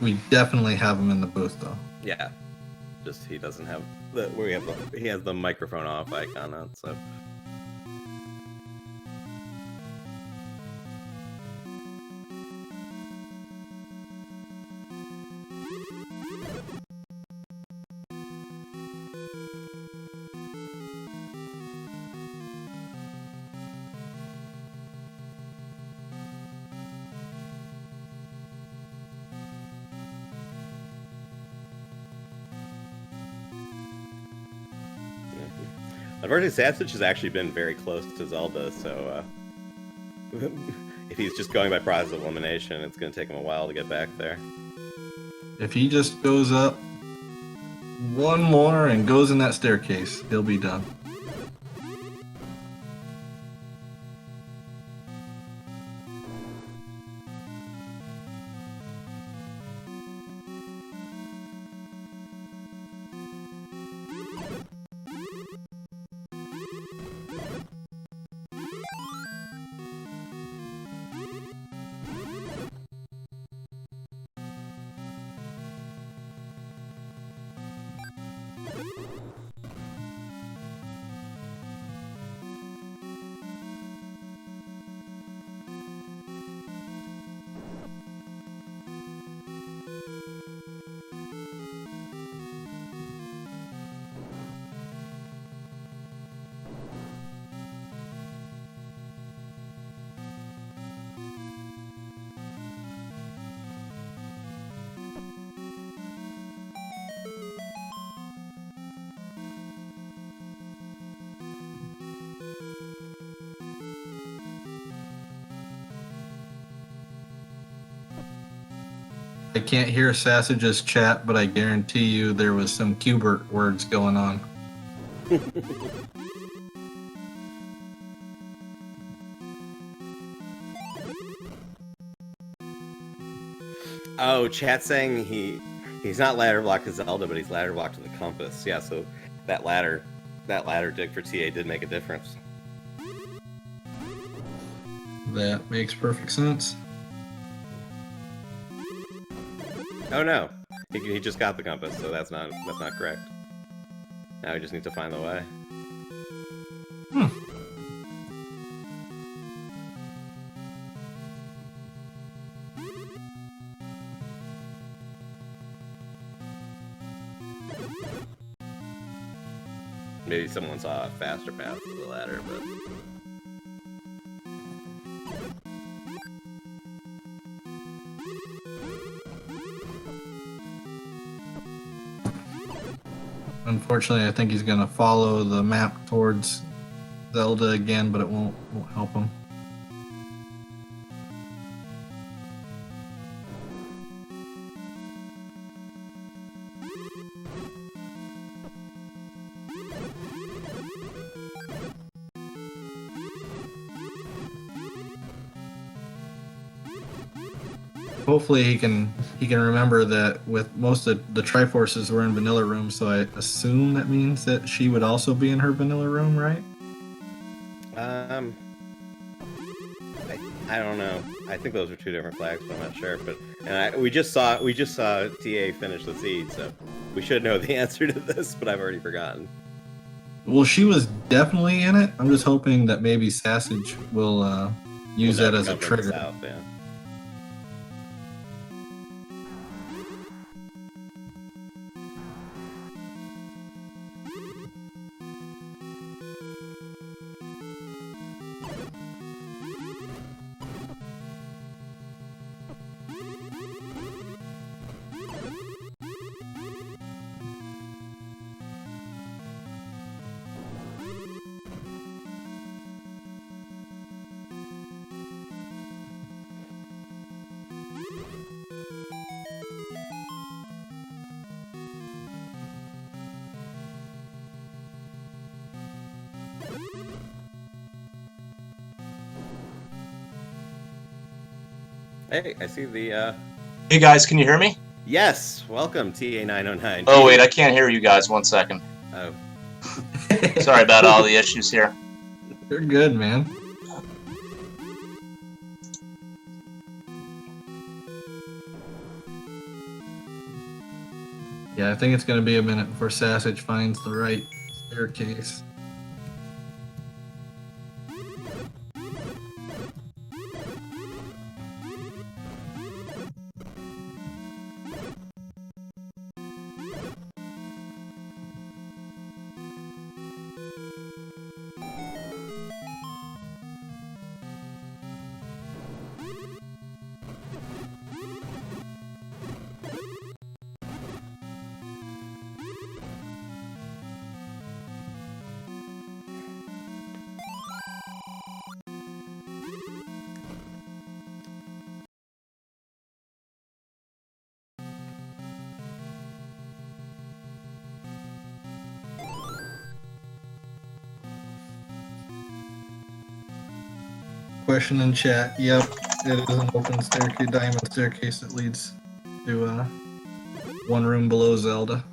Speaker 2: We definitely have him in the booth, though.
Speaker 1: Yeah, just he doesn't have he has the microphone off icon on, so. Unfortunately, Sassage has actually been very close to Zelda, so if he's just going by process of elimination, it's going to take him a while to get back there.
Speaker 2: If he just goes up one more and goes in that staircase, he'll be done. I can't hear Sassage's chat, but I guarantee you there was some Qbert words going on.
Speaker 1: Oh, chat saying he He's not ladder blocked to Zelda, but he's ladder blocked to the compass. Yeah, so that ladder dig for TA did make a difference.
Speaker 2: That makes perfect sense.
Speaker 1: Oh no, he just got the compass, so that's not correct. Now we just need to find the way. Maybe someone saw a faster path to the ladder, but...
Speaker 2: Unfortunately, I think he's gonna follow the map towards Zelda again, but it won't help him. Hopefully he can remember that with most of the Triforces were in vanilla room, so I assume that means that she would also be in her vanilla room, right?
Speaker 1: I don't know. I think those are two different flags, but I'm not sure. But we just saw TA finish the seed, so we should know the answer to this, but I've already forgotten.
Speaker 2: Well, she was definitely in it. I'm just hoping that maybe Sassage will use that as a trigger.
Speaker 1: Out, yeah. Hey, I see the...
Speaker 3: Hey guys, can you hear me?
Speaker 1: Yes! Welcome, Ta909.
Speaker 3: Oh wait, I can't hear you guys. 1 second.
Speaker 1: Oh.
Speaker 3: Sorry about all the issues here.
Speaker 2: You're good, man. Yeah, I think it's going to be a minute before Sassage finds the right staircase. Question in chat. Yep, it is an open staircase, diamond staircase that leads to one room below Zelda.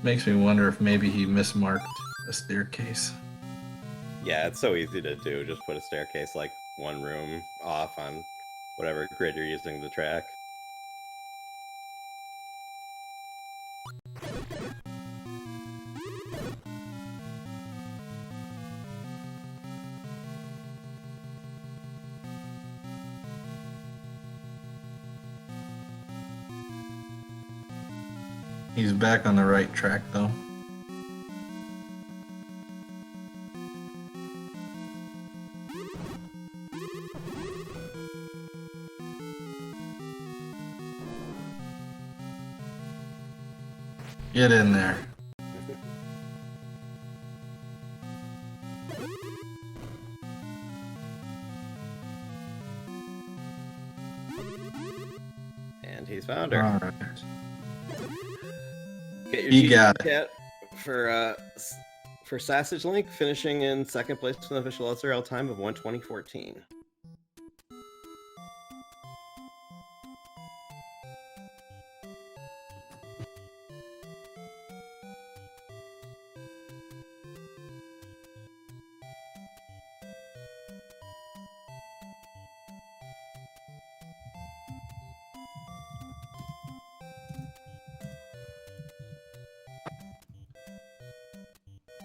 Speaker 2: Makes me wonder if maybe he mismarked a staircase.
Speaker 1: Yeah, it's so easy to do. Just put a staircase like one room off on whatever grid you're using to track.
Speaker 2: He's back on the right track, though. Get in there.
Speaker 1: he's found her.
Speaker 2: All right.
Speaker 1: Get your
Speaker 2: You
Speaker 1: GG
Speaker 2: got
Speaker 1: cat for Sausage Link, finishing in second place with an official SRL time of 1:20:14.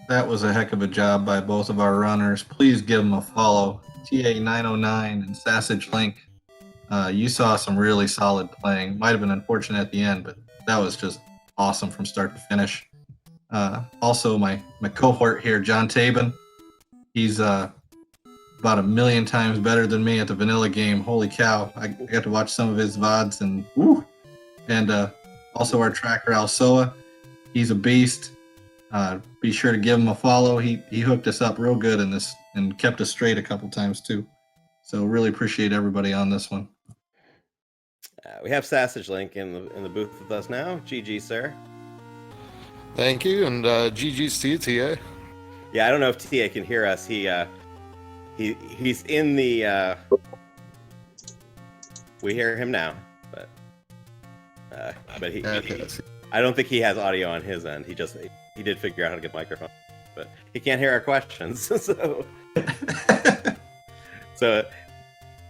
Speaker 2: That was a heck of a job by both of our runners. Please give them a follow. Ta909 and Sassage Link. You saw some really solid playing. Might have been unfortunate at the end, but that was just awesome from start to finish. Also, my cohort here, John Tabin. He's about a million times better than me at the vanilla game. Holy cow. I got to watch some of his VODs and woo! And also our tracker, Alsoa. He's a beast. Be sure to give him a follow. He hooked us up real good in this and kept us straight a couple times too. So really appreciate everybody on this one.
Speaker 1: We have Sassage Link in the booth with us now. GG, sir.
Speaker 4: Thank you, and GG's to you, TA.
Speaker 1: Yeah, I don't know if TA can hear us. He's in the. We hear him now, but he I don't think he has audio on his end. He did figure out how to get a microphone, but he can't hear our questions. So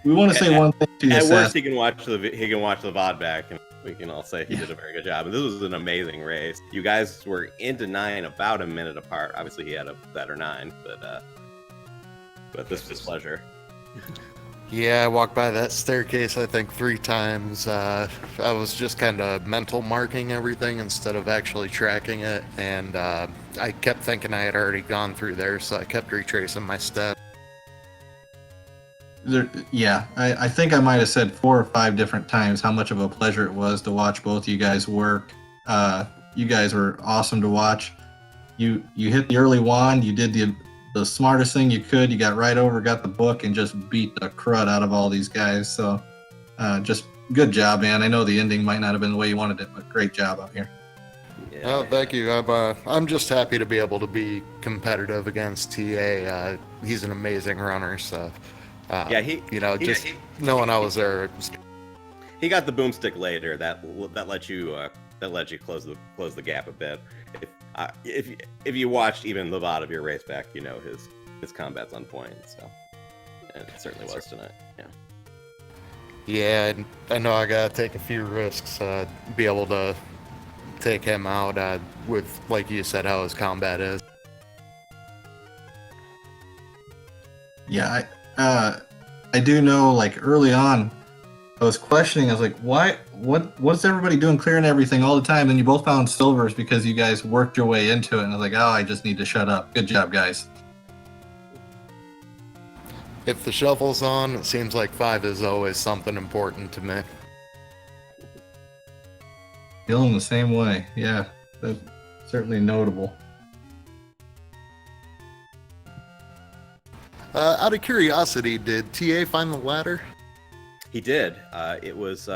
Speaker 2: we want to say one thing to you.
Speaker 1: At worst, he can watch the VOD back, and we can all say he did a very good job. And this was an amazing race. You guys were into 9 about a minute apart. Obviously, he had a better 9, but this was a pleasure.
Speaker 4: Yeah, I walked by that staircase, I think, 3 times. I was just kind of mental marking everything instead of actually tracking it, and I kept thinking I had already gone through there, so I kept retracing my steps.
Speaker 2: I think I might have said 4 or 5 different times how much of a pleasure it was to watch both you guys work. You guys were awesome to watch. You hit the early wand. You did the smartest thing you could. You got right over, got the book, and just beat the crud out of all these guys. So just good job, man. I know the ending might not have been the way you wanted it, but great job out here.
Speaker 1: Yeah.
Speaker 4: Oh, thank you. I'm just happy to be able to be competitive against TA. He's an amazing runner, so knowing I was there.
Speaker 1: He got the boomstick later. That let you close the gap a bit. If you watched even the VOD of your race back, you know his combat's on point. So, and it certainly was tonight. Yeah.
Speaker 4: Yeah, I know I gotta take a few risks. Be able to take him out with, like you said, how his combat is.
Speaker 2: Yeah, I do know, like, early on, I was questioning, I was like, what's everybody doing clearing everything all the time? And you both found silvers because you guys worked your way into it. And I was like, oh, I just need to shut up. Good job, guys.
Speaker 4: If the shuffle's on, it seems like 5 is always something important to me.
Speaker 2: Feeling the same way. Yeah, that's certainly notable.
Speaker 4: Out of curiosity, did TA find the ladder?
Speaker 1: He did. It was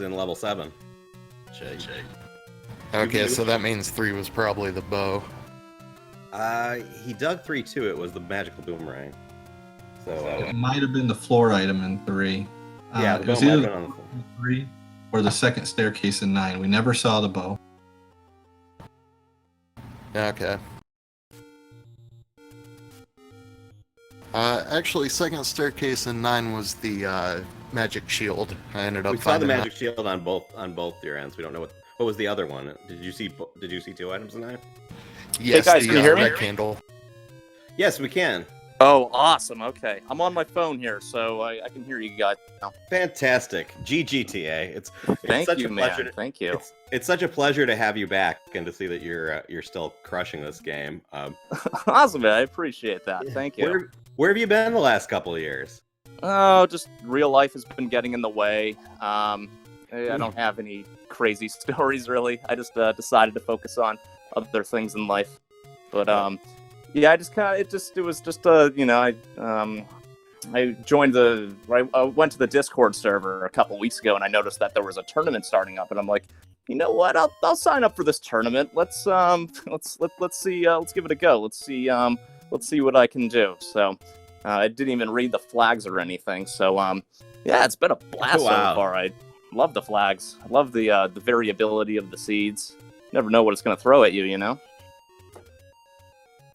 Speaker 1: in level 7.
Speaker 4: Okay, so that means 3 was probably the bow.
Speaker 1: He dug 3 too. It was the magical boomerang. So
Speaker 2: It might have been the floor item in 3.
Speaker 1: yeah,
Speaker 2: it
Speaker 1: the
Speaker 2: was
Speaker 1: bow might
Speaker 2: either
Speaker 1: have been on the
Speaker 2: 3 or the second staircase in 9. We never saw the bow.
Speaker 4: Okay. Actually, second staircase in 9 was the magic shield. I ended up
Speaker 1: We saw the
Speaker 4: finding
Speaker 1: magic shield on both your ends. We don't know what was the other one. Did you see 2 items in 9?
Speaker 4: Yes,
Speaker 3: Hey guys,
Speaker 4: the
Speaker 3: can you hear me?
Speaker 4: red candle.
Speaker 1: Yes, we can.
Speaker 5: Oh, awesome. Okay. I'm on my phone here, so I can hear you guys now.
Speaker 1: Fantastic. GGTA. It's
Speaker 5: Thank
Speaker 1: such
Speaker 5: you,
Speaker 1: a pleasure.
Speaker 5: man. Thank you.
Speaker 1: It's such a pleasure to have you back and to see that you're still crushing this game.
Speaker 5: Awesome, man. I appreciate that. Thank you.
Speaker 1: Where have you been the last couple of years?
Speaker 5: Oh, just real life has been getting in the way. I don't have any crazy stories, really. I just decided to focus on other things in life. But, yeah, I just kind of, it was just, I went to the Discord server a couple weeks ago, and I noticed that there was a tournament starting up, and I'm like, you know what? I'll sign up for this tournament. Let's see. Let's give it a go. Let's see what I can do. So I didn't even read the flags or anything. So yeah, it's been a blast so far. I love the flags. I love the variability of the seeds. Never know what it's going to throw at you. You know.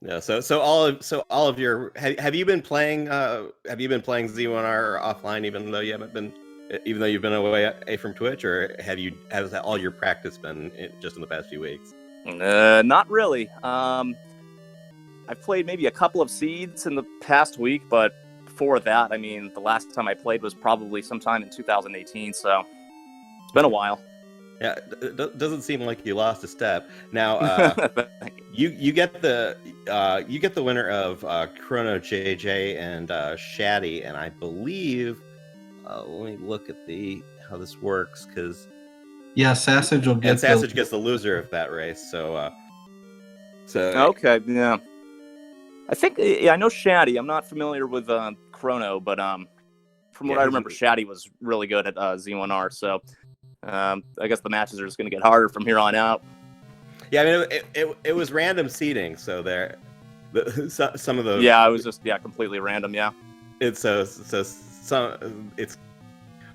Speaker 1: Yeah. So all of your have you been playing Z1R offline even though you've been away from Twitch, or has all your practice been just in the past few weeks?
Speaker 5: Not really. I've played maybe a couple of seeds in the past week, but before that, I mean, the last time I played was probably sometime in 2018, so it's been a while.
Speaker 1: Yeah, it doesn't seem like you lost a step. Now, you get the winner of Chrono JJ and Shaddy, and I believe let me look at how this works, because
Speaker 2: Sassage will get.
Speaker 1: And Sassage gets the loser of that race. So
Speaker 5: okay, yeah. I think I know Shaddy. I'm not familiar with Chrono, but from what I remember, Shaddy was really good at Z1R. So I guess the matches are just going to get harder from here on out.
Speaker 1: Yeah, I mean it was random seeding, so some of those.
Speaker 5: Yeah, it was just completely random. Yeah.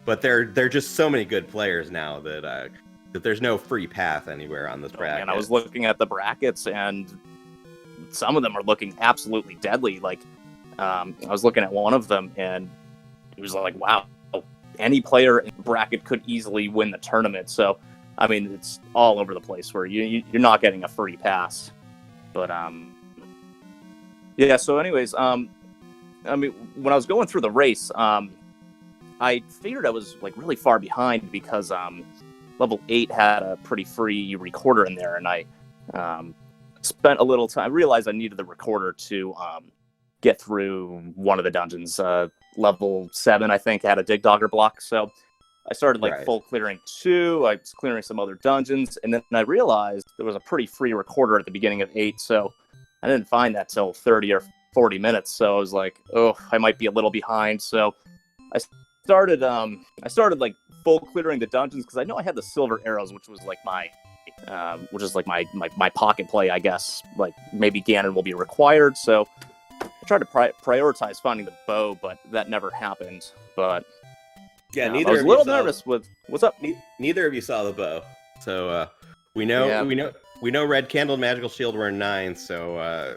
Speaker 1: But there are just so many good players now that there's no free path anywhere on this bracket.
Speaker 5: And I was looking at the brackets, and some of them are looking absolutely deadly. Like I was looking at one of them, and it was like, wow, any player in the bracket could easily win the tournament. So I mean, it's all over the place where you're not getting a free pass. But yeah. So anyways, I mean, when I was going through the race, I figured I was like really far behind because level 8 had a pretty free recorder in there, and I spent a little time. I realized I needed the recorder to get through one of the dungeons. Level 7, I think, had a dig dogger block, so I started full clearing 2. I was clearing some other dungeons, and then I realized there was a pretty free recorder at the beginning of 8, so I didn't find that till 30 or 40 minutes. So I was like, oh, I might be a little behind. So I started like full clearing the dungeons, because I know I had the silver arrows, which was like my pocket play, I guess. Like maybe Ganon will be required, so I tried to prioritize finding the bow, but that never happened. But
Speaker 1: yeah,
Speaker 5: I was a little nervous with what's up.
Speaker 1: Neither of you saw the bow, so we know Red Candle and Magical Shield were in 9, so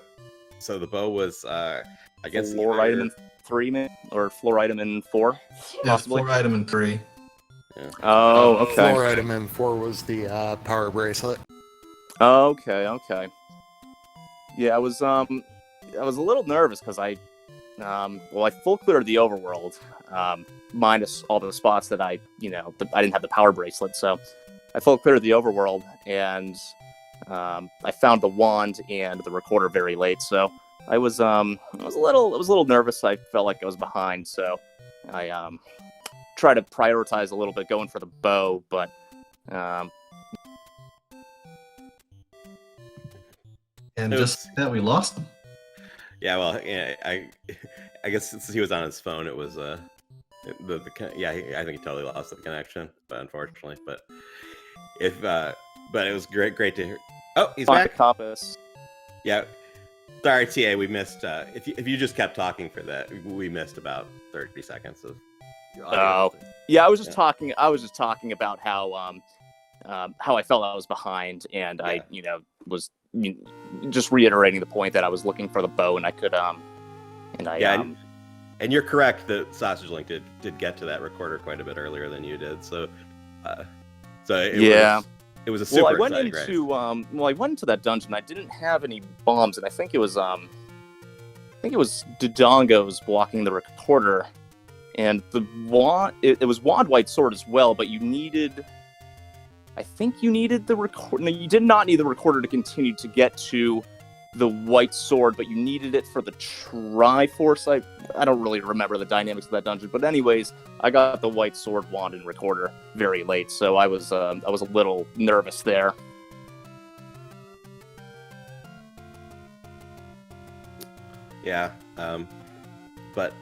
Speaker 1: the bow was I guess
Speaker 5: floor item in 3 or floor item in 4.
Speaker 2: Yeah, floor item in 3.
Speaker 1: Yeah.
Speaker 5: Oh, okay.
Speaker 4: Floor item in 4 was the power bracelet.
Speaker 5: Okay. Yeah, I was a little nervous because I full cleared the overworld, minus all the spots that I didn't have the power bracelet, so I full cleared the overworld, and I found the wand and the recorder very late, so I was a little nervous. I felt like I was behind, so I try to prioritize a little bit going for the bow, but
Speaker 2: and just like that we lost him.
Speaker 1: Yeah, well, yeah, I guess since he was on his phone, it was I think he totally lost the connection, but unfortunately, but it was great to hear. Oh, he's back.
Speaker 5: Compass.
Speaker 1: Yeah. Sorry, TA, we missed. If you just kept talking for that, we missed about 30 seconds of.
Speaker 5: Oh, yeah. I was just talking about how I felt I was behind, and I was just reiterating the point that I was looking for the bow, and I could
Speaker 1: and you're correct that SassageLink did get to that recorder quite a bit earlier than you did. So it was a super exciting race.
Speaker 5: I went into that dungeon. I didn't have any bombs, and I think it was Dodongo's blocking the recorder, and the wand. It was wand white sword as well, but you needed the recorder. No, you did not need the recorder to continue to get to the white sword, but you needed it for the Triforce. I don't really remember the dynamics of that dungeon, but anyways, I got the white sword, wand, and recorder very late, so I was a little nervous there.
Speaker 1: Yeah, but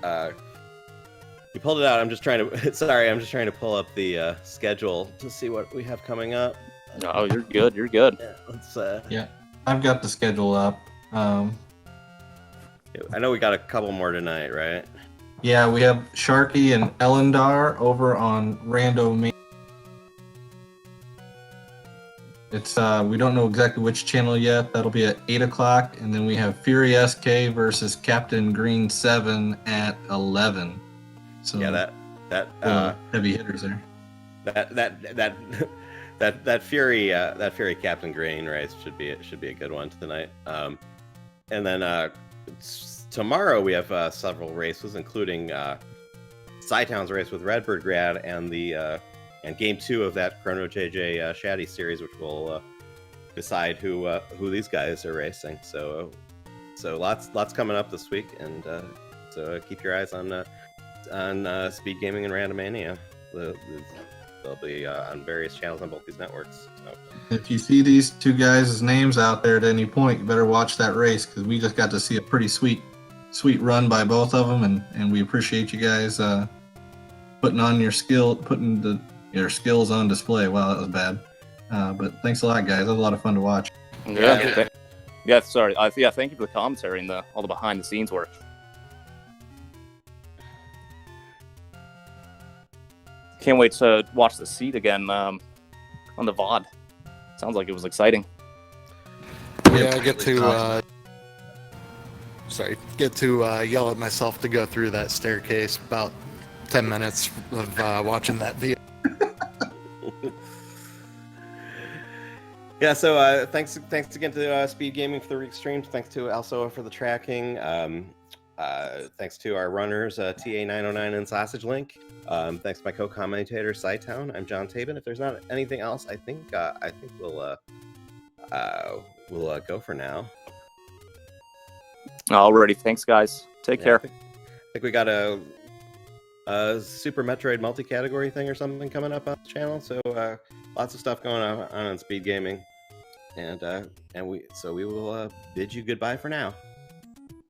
Speaker 1: You pulled it out. I'm just trying to. Sorry, I'm just trying to pull up the schedule to see what we have coming up.
Speaker 5: Oh, you're good. You're good.
Speaker 1: Yeah, let's.
Speaker 2: Yeah, I've got the schedule up.
Speaker 1: I know we got a couple more tonight, right?
Speaker 2: Yeah, we have Sharky and Elendar over on Randomizer. It's we don't know exactly which channel yet. That'll be at 8 o'clock, and then we have Fury SK versus Captain Green 7 at 11. So
Speaker 1: Yeah, that
Speaker 2: heavy hitters there.
Speaker 1: that Fury Captain Green race should be a good one tonight. And then tomorrow we have several races, including Sci-Town's race with Redbird Grad and the and game 2 of that Chrono JJ Shaddy series, which will decide who these guys are racing. So lots coming up this week, and so keep your eyes on Speed Gaming and Randomania. They'll be on various channels on both these networks. So.
Speaker 2: If you see these two guys' names out there at any point, you better watch that race, because we just got to see a pretty sweet run by both of them, and we appreciate you guys putting your skills on display. Wow, that was bad. But thanks a lot, guys. That was a lot of fun to watch.
Speaker 5: Yeah. Sorry. Yeah. Thank you for the commentary and all the behind the scenes work. Can't wait to watch the seat again on the VOD. Sounds like it was exciting.
Speaker 4: Yeah, I get to yell at myself to go through that staircase about 10 minutes of watching that video.
Speaker 1: Yeah, so thanks again to Speed Gaming for the week streams. Thanks to Alsoa for the tracking. Thanks to our runners, Ta909 and SassageLink. Thanks to my co-commentator, SciTown. I'm John Tabin. If there's not anything else, I think we'll go for now.
Speaker 5: Alrighty, thanks guys. Take care.
Speaker 1: I think we got a Super Metroid multi-category thing or something coming up on the channel. So lots of stuff going on Speed Gaming, and we will bid you goodbye for now.